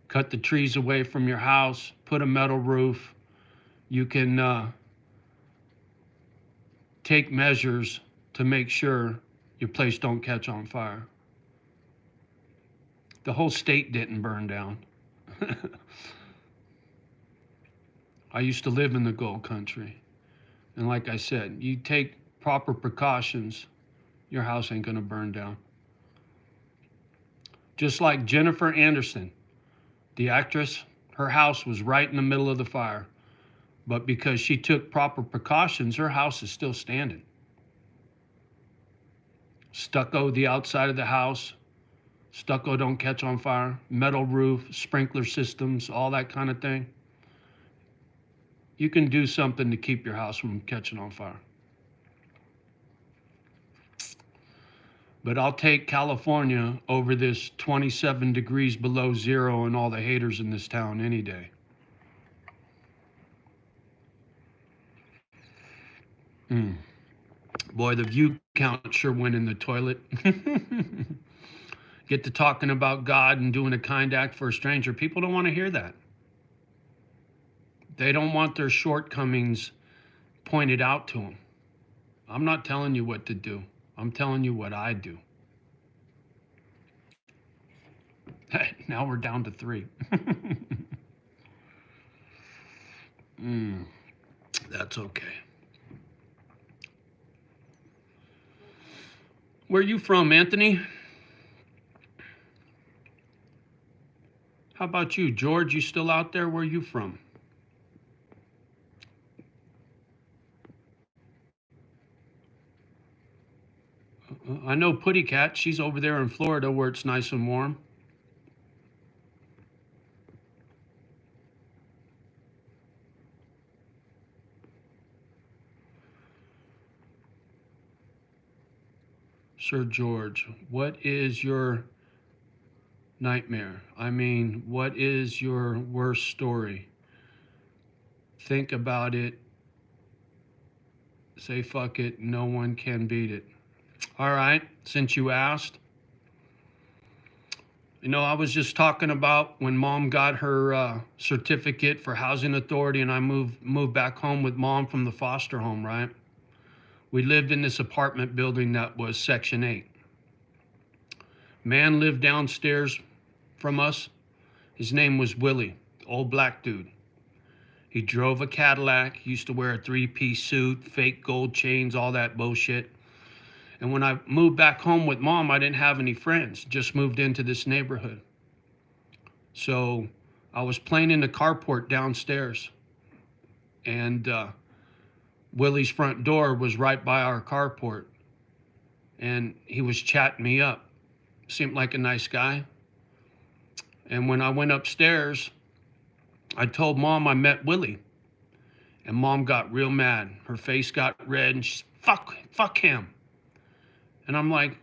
Cut the trees away from your house, put a metal roof. You can take measures to make sure your place don't catch on fire. The whole state didn't burn down. I used to live in the gold country. And like I said, you take proper precautions, your house ain't gonna burn down. Just like Jennifer Anderson, the actress, her house was right in the middle of the fire. But because she took proper precautions, her house is still standing. Stucco the outside of the house. Stucco don't catch on fire. Metal roof, sprinkler systems, all that kind of thing. You can do something to keep your house from catching on fire. But I'll take California over this 27 degrees below zero and all the haters in this town any day. Boy, the view count sure went in the toilet. Get to talking about God and doing a kind act for a stranger. People don't want to hear that. They don't want their shortcomings pointed out to them. I'm not telling you what to do. I'm telling you what I do. Now we're down to 3. That's okay. Where are you from, Anthony? How about you, George? You still out there? Where are you from? I know Putty Cat. She's over there in Florida where it's nice and warm. Sir George, what is your nightmare? I mean, what is your worst story? Think about it. Say fuck it. No one can beat it. All right, since you asked. You know, I was just talking about when Mom got her certificate for housing authority and I moved back home with Mom from the foster home, right? We lived in this apartment building that was Section 8. Man lived downstairs from us. His name was Willie, old black dude. He drove a Cadillac, used to wear a 3-piece suit, fake gold chains, all that bullshit. And when I moved back home with Mom, I didn't have any friends, just moved into this neighborhood. So I was playing in the carport downstairs, and Willie's front door was right by our carport, and he was chatting me up. Seemed like a nice guy. And when I went upstairs, I told Mom I met Willie, and Mom got real mad. Her face got red, and she's, fuck him. And I'm like,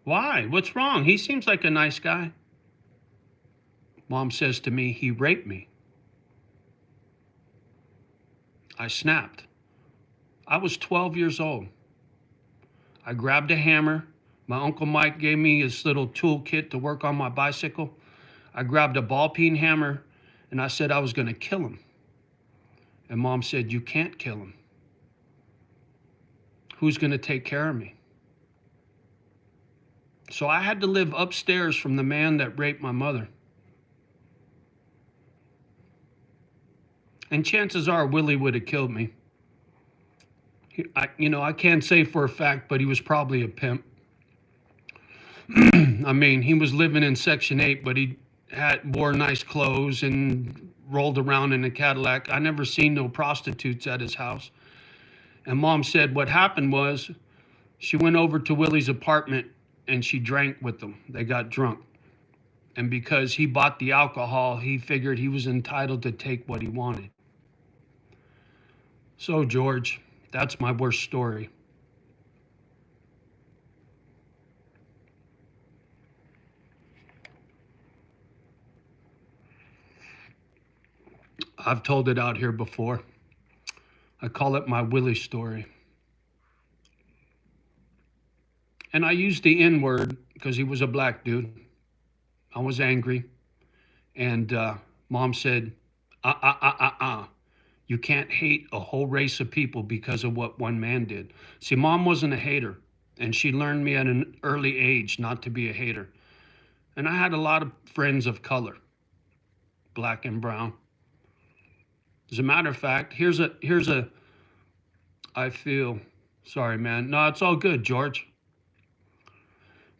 why? What's wrong? He seems like a nice guy. Mom says to me, he raped me. I snapped. I was 12 years old. I grabbed a hammer. My Uncle Mike gave me his little toolkit to work on my bicycle. I grabbed a ball-peen hammer, and I said I was going to kill him. And Mom said, you can't kill him. Who's going to take care of me? So I had to live upstairs from the man that raped my mother. And chances are Willie would have killed me. I can't say for a fact, but he was probably a pimp. I mean, he was living in Section 8, but he wore nice clothes and rolled around in a Cadillac. I never seen no prostitutes at his house. And Mom said what happened was she went over to Willie's apartment and she drank with them. They got drunk. And because he bought the alcohol, he figured he was entitled to take what he wanted. So, George, that's my worst story. I've told it out here before. I call it my Willie story. And I used the N word because he was a black dude. I was angry. And Mom said, you can't hate a whole race of people because of what one man did. See, Mom wasn't a hater. And she learned me at an early age not to be a hater. And I had a lot of friends of color, black and brown. As a matter of fact, here's a, I feel, sorry, man. No, it's all good, George.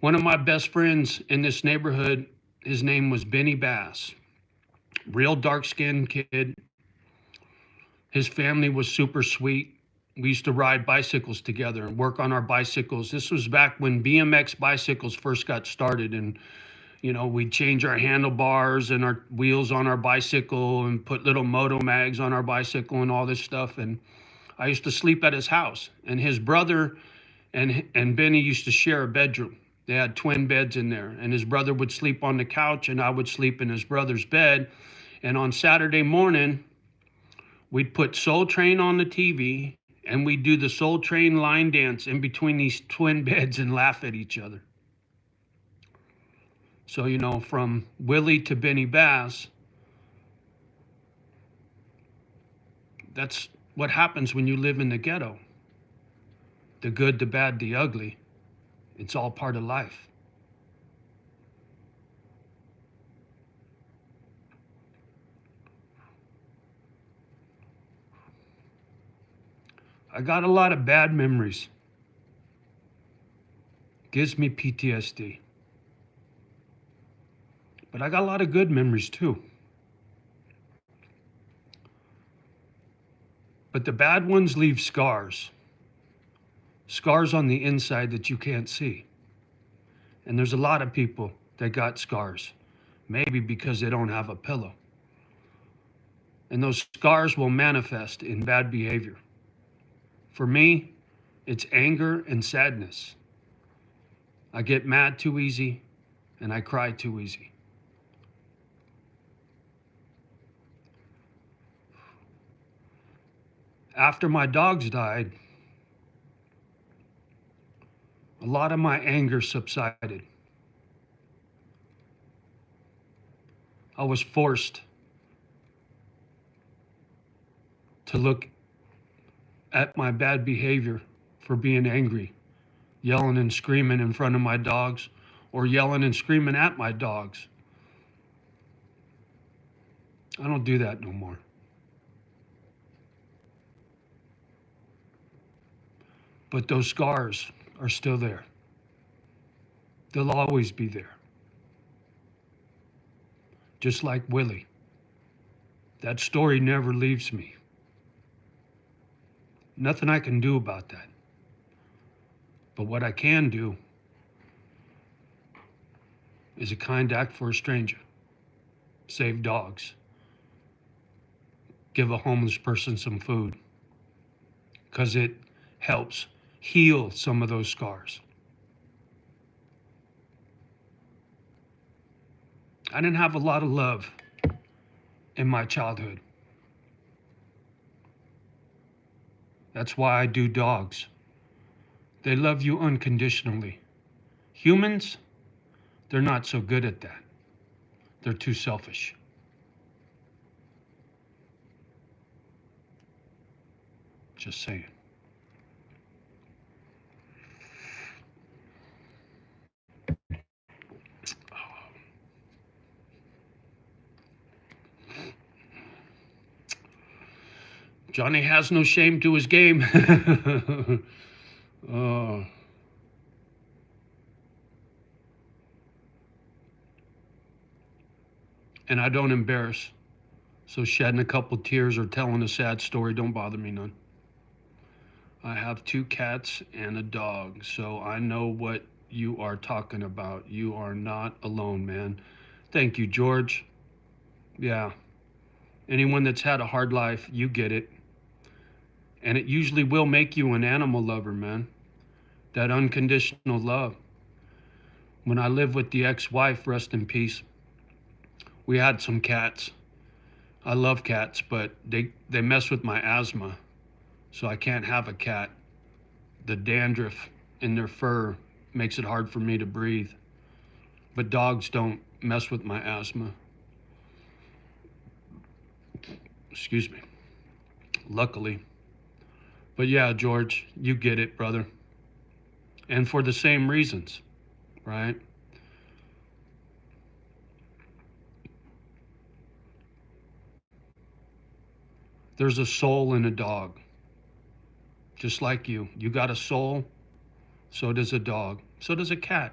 One of my best friends in this neighborhood, his name was Benny Bass. Real dark-skinned kid. His family was super sweet. We used to ride bicycles together and work on our bicycles. This was back when BMX bicycles first got started, and we'd change our handlebars and our wheels on our bicycle and put little moto mags on our bicycle and all this stuff. And I used to sleep at his house, and his brother and Benny used to share a bedroom. They had twin beds in there, and his brother would sleep on the couch and I would sleep in his brother's bed. And on Saturday morning, we'd put Soul Train on the TV and we'd do the Soul Train line dance in between these twin beds and laugh at each other. So, from Willie to Benny Bass, that's what happens when you live in the ghetto. The good, the bad, the ugly. It's all part of life. I got a lot of bad memories. Gives me PTSD. But I got a lot of good memories too. But the bad ones leave scars. Scars on the inside that you can't see. And there's a lot of people that got scars. Maybe because they don't have a pillow. And those scars will manifest in bad behavior. For me, it's anger and sadness. I get mad too easy and I cry too easy. After my dogs died, a lot of my anger subsided. I was forced to look at my bad behavior for being angry, yelling and screaming in front of my dogs, or yelling and screaming at my dogs. I don't do that no more. But those scars are still there. They'll always be there. Just like Willie. That story never leaves me. Nothing I can do about that. But what I can do is a kind act for a stranger. Save dogs. Give a homeless person some food. Because it helps heal some of those scars. I didn't have a lot of love in my childhood. That's why I do dogs. They love you unconditionally. Humans, they're not so good at that. They're too selfish. Just saying. Johnny has no shame to his game. Oh. and I don't embarrass. So shedding a couple tears or telling a sad story don't bother me none. I have 2 cats and a dog, so I know what you are talking about. You are not alone, man. Thank you, George. Yeah, anyone that's had a hard life, you get it. And it usually will make you an animal lover, man. That unconditional love. When I lived with the ex-wife, rest in peace, we had some cats. I love cats, but they mess with my asthma, so I can't have a cat. The dandruff in their fur makes it hard for me to breathe. But dogs don't mess with my asthma. Excuse me. Luckily. But yeah, George, you get it, brother. And for the same reasons, right? There's a soul in a dog. Just like you. You got a soul, so does a dog. So does a cat.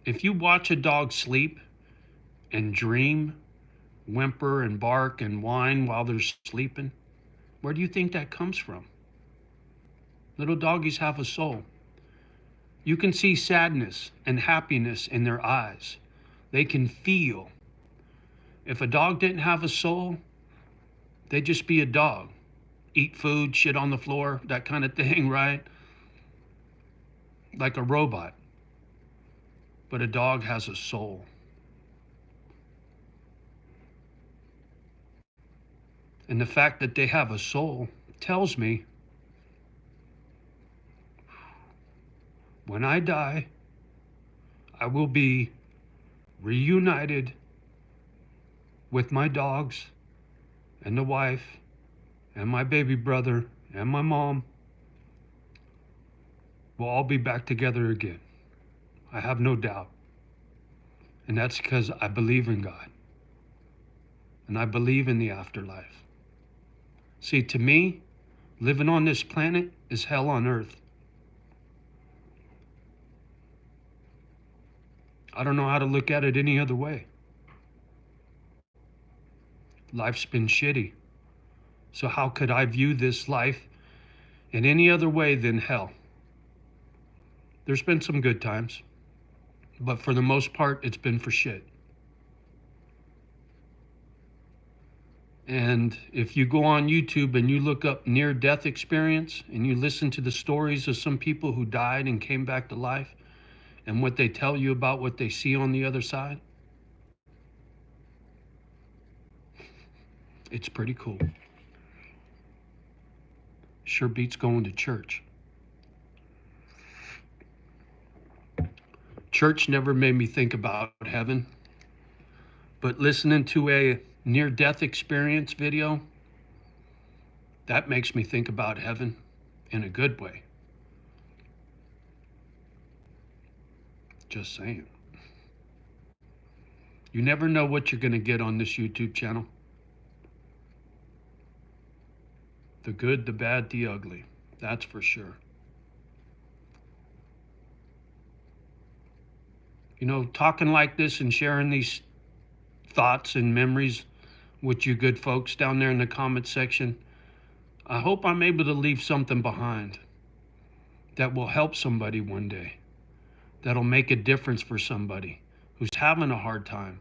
If you watch a dog sleep and dream, whimper and bark and whine while they're sleeping, where do you think that comes from? Little doggies have a soul. You can see sadness and happiness in their eyes. They can feel. If a dog didn't have a soul, they'd just be a dog. Eat food, shit on the floor, that kind of thing, right? Like a robot. But a dog has a soul. And the fact that they have a soul tells me when I die, I will be reunited with my dogs and the wife and my baby brother and my mom. We'll all be back together again. I have no doubt. And that's because I believe in God. And I believe in the afterlife. See, to me, living on this planet is hell on earth. I don't know how to look at it any other way. Life's been shitty. So how could I view this life in any other way than hell? There's been some good times, but for the most part, it's been for shit. And if you go on YouTube and you look up near-death experience and you listen to the stories of some people who died and came back to life and what they tell you about what they see on the other side, it's pretty cool. Sure beats going to church. Church never made me think about heaven, but listening to a near-death experience video, that makes me think about heaven in a good way. Just saying. You never know what you're going to get on this YouTube channel. The good, the bad, the ugly. That's for sure. You know, talking like this and sharing these thoughts and memories with you good folks down there in the comment section, I hope I'm able to leave something behind that will help somebody one day, that'll make a difference for somebody who's having a hard time.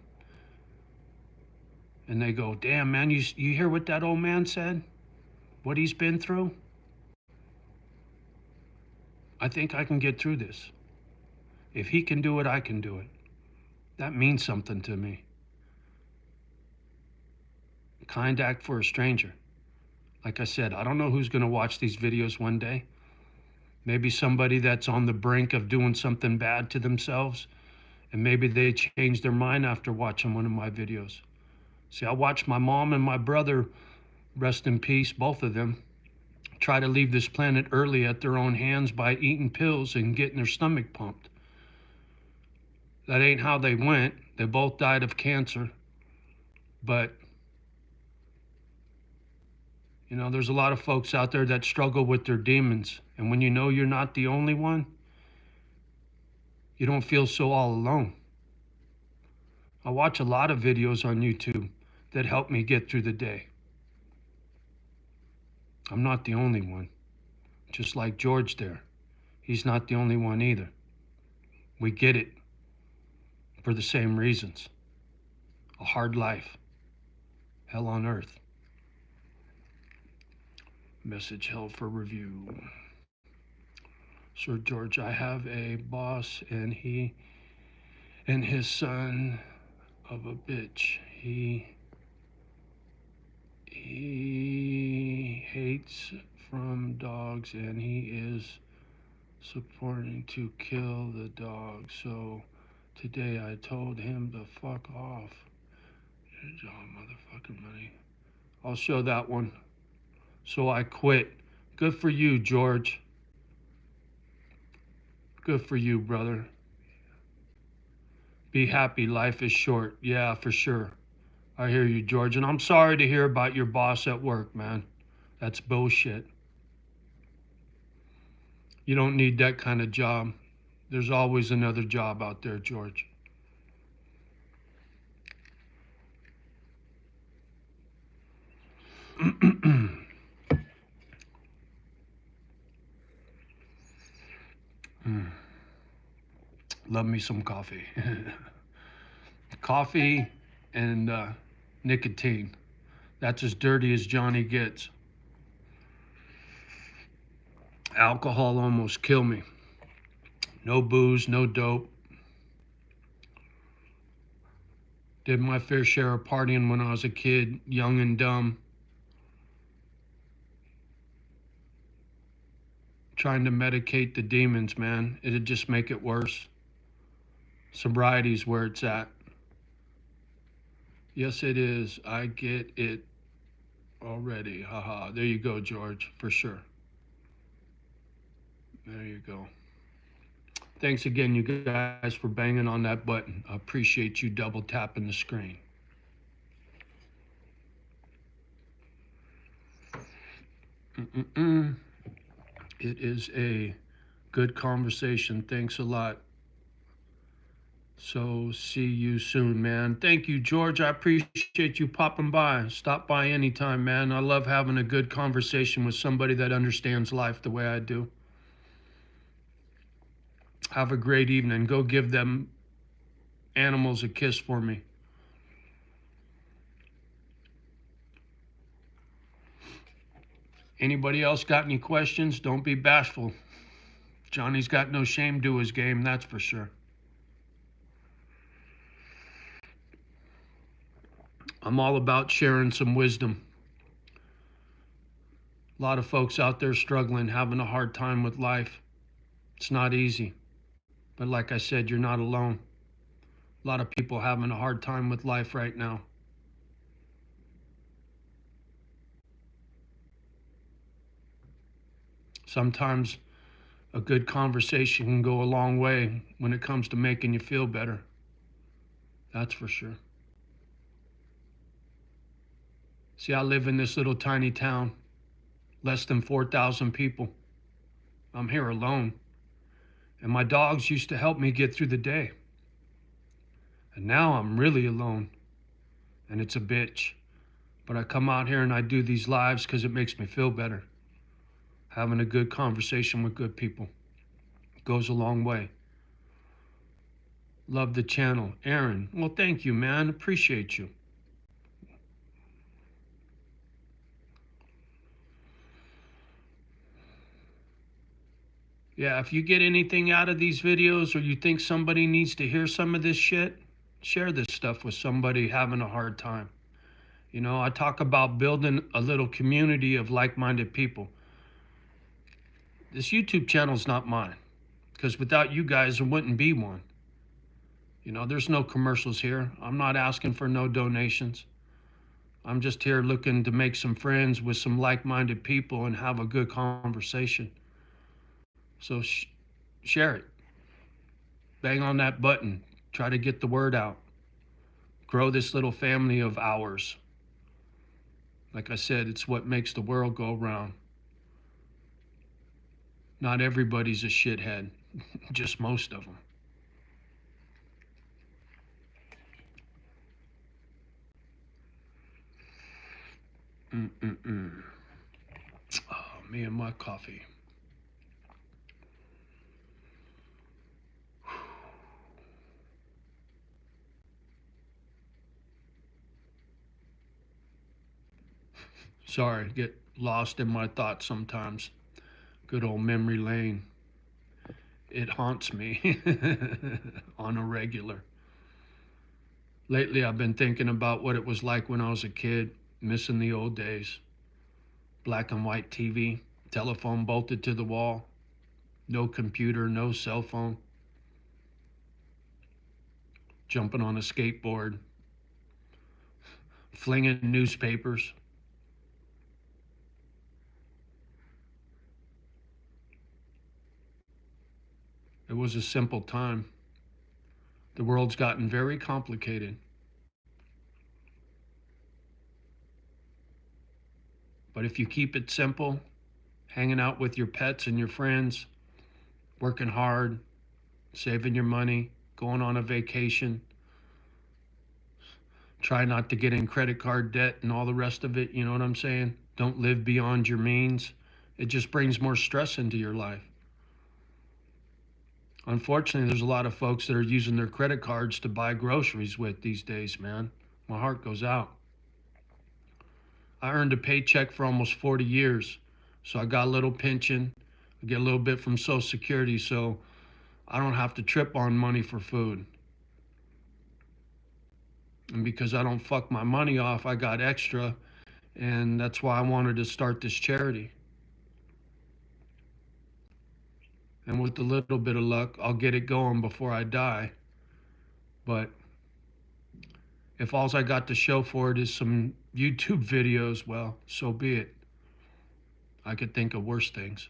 And they go, damn, man, you hear what that old man said? What he's been through? I think I can get through this. If he can do it, I can do it. That means something to me. Kind act for a stranger. Like I said, I don't know who's going to watch these videos one day. Maybe somebody that's on the brink of doing something bad to themselves, and maybe they change their mind after watching one of my videos. See, I watched my mom and my brother, rest in peace, both of them, try to leave this planet early at their own hands by eating pills and getting their stomach pumped. That ain't how they went. They both died of cancer. But, you know, there's a lot of folks out there that struggle with their demons. And when you know you're not the only one, you don't feel so all alone. I watch a lot of videos on YouTube that help me get through the day. I'm not the only one. Just like George there. He's not the only one either. We get it for the same reasons. A hard life. Hell on earth. Message held for review. Sir George, I have a boss and he and his son of a bitch. He hates from dogs and he is supporting to kill the dog. So today I told him to fuck off. John motherfucking money. I'll show that one. So I quit. Good for you, George. Good for you, brother. Be happy. Life is short. Yeah, for sure. I hear you, George. And I'm sorry to hear about your boss at work, man. That's bullshit. You don't need that kind of job. There's always another job out there, George. Love me some coffee. Coffee and nicotine. That's as dirty as Johnny gets. Alcohol almost killed me. No booze, no dope. Did my fair share of partying when I was a kid, young and dumb. Trying to medicate the demons, man. It'd just make it worse. Sobriety's where it's at. Yes, it is. I get it already. Haha. There you go, George, for sure. There you go. Thanks again, you guys, for banging on that button. I appreciate you double tapping the screen. It is a good conversation. Thanks a lot. So see you soon, man. Thank you, George. I appreciate you popping by. Stop by anytime, man. I love having a good conversation with somebody that understands life the way I do. Have a great evening. Go give them animals a kiss for me. Anybody else got any questions? Don't be bashful. Johnny's got no shame to his game, that's for sure. I'm all about sharing some wisdom. A lot of folks out there struggling, having a hard time with life. It's not easy. But like I said, you're not alone. A lot of people having a hard time with life right now. Sometimes a good conversation can go a long way when it comes to making you feel better. That's for sure. See, I live in this little tiny town, less than 4,000 people. I'm here alone. And my dogs used to help me get through the day. And now I'm really alone. And it's a bitch. But I come out here and I do these lives because it makes me feel better. Having a good conversation with good people goes a long way. Love the channel. Aaron, well, thank you, man. Appreciate you. Yeah, if you get anything out of these videos or you think somebody needs to hear some of this shit, share this stuff with somebody having a hard time. You know, I talk about building a little community of like-minded people. This YouTube channel's not mine, because without you guys, there wouldn't be one. You know, there's no commercials here. I'm not asking for no donations. I'm just here looking to make some friends with some like-minded people and have a good conversation. So share it. Bang on that button. Try to get the word out. Grow this little family of ours. Like I said, it's what makes the world go round. Not everybody's a shithead, just most of them. Mm-mm-mm. Oh, me and my coffee. Sorry, get lost in my thoughts sometimes. Good old memory lane. It haunts me on a regular. Lately, I've been thinking about what it was like when I was a kid, missing the old days. Black and white TV, telephone bolted to the wall, no computer, no cell phone, jumping on a skateboard, flinging newspapers. It was a simple time. The world's gotten very complicated. But if you keep it simple, hanging out with your pets and your friends, working hard, saving your money, going on a vacation, try not to get in credit card debt and all the rest of it, you know what I'm saying? Don't live beyond your means. It just brings more stress into your life. Unfortunately, there's a lot of folks that are using their credit cards to buy groceries with these days, man. My heart goes out. I earned a paycheck for almost 40 years, so I got a little pension. I get a little bit from Social Security, so I don't have to trip on money for food. And because I don't fuck my money off, I got extra, and that's why I wanted to start this charity. And with a little bit of luck, I'll get it going before I die. But if all I got to show for it is some YouTube videos, well, so be it. I could think of worse things.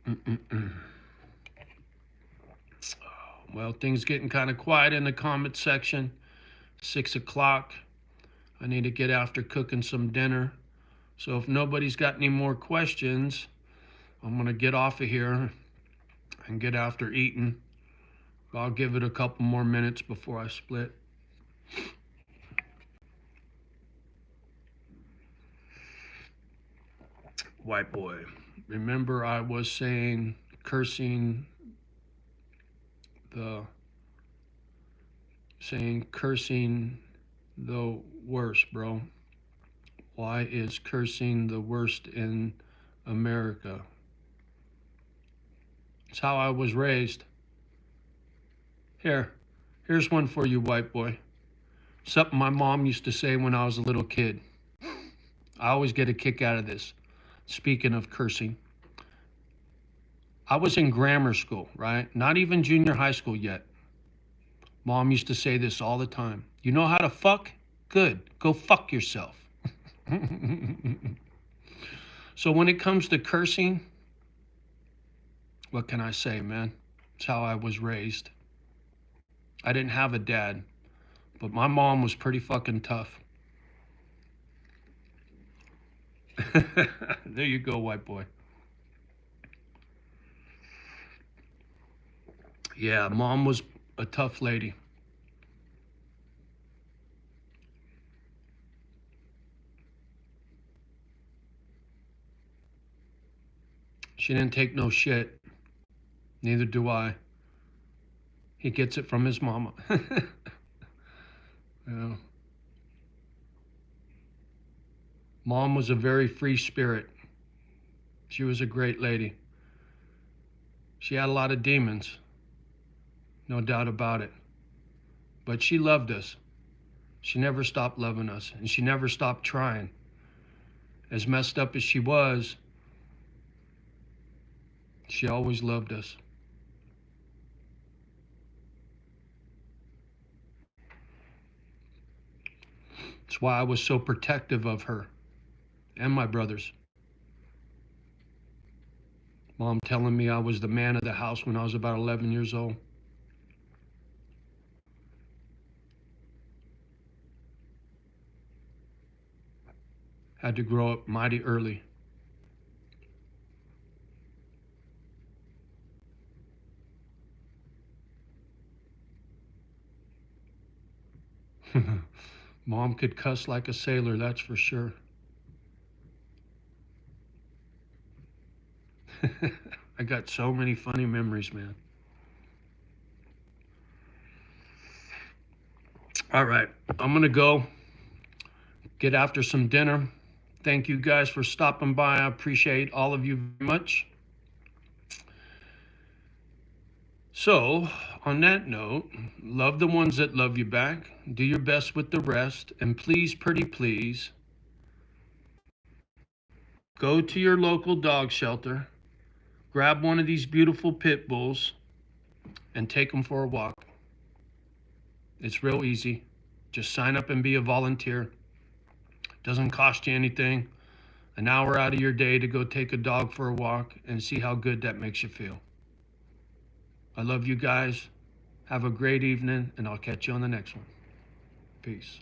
Mm-mm-mm. Well, things getting kind of quiet in the comment section. 6 o'clock. I need to get after cooking some dinner. So if nobody's got any more questions, I'm going to get off of here and get after eating. I'll give it a couple more minutes before I split. White boy. Remember I was saying cursing the worst, bro. Why is cursing the worst in America? It's how I was raised. Here's one for you, white boy. Something my mom used to say when I was a little kid. I always get a kick out of this. Speaking of cursing, I was in grammar school, right? Not even junior high school yet. Mom used to say this all the time. You know how to fuck? Good. Go fuck yourself. So when it comes to cursing, what can I say, man? It's how I was raised. I didn't have a dad, but my mom was pretty fucking tough. There you go, white boy. Yeah, mom was a tough lady. She didn't take no shit. Neither do I. He gets it from his mama. Yeah. Mom was a very free spirit. She was a great lady. She had a lot of demons, no doubt about it. But she loved us. She never stopped loving us, and she never stopped trying. As messed up as she was, she always loved us. That's why I was so protective of her and my brothers. Mom telling me I was the man of the house when I was about 11 years old. Had to grow up mighty early. Mom could cuss like a sailor, that's for sure. I got so many funny memories, man. All right, I'm gonna go get after some dinner. Thank you guys for stopping by. I appreciate all of you very much. So, on that note, love the ones that love you back. Do your best with the rest. And please, pretty please, go to your local dog shelter, grab one of these beautiful pit bulls, and take them for a walk. It's real easy. Just sign up and be a volunteer. Doesn't cost you anything. An hour out of your day to go take a dog for a walk and see how good that makes you feel. I love you guys. Have a great evening, and I'll catch you on the next one. Peace.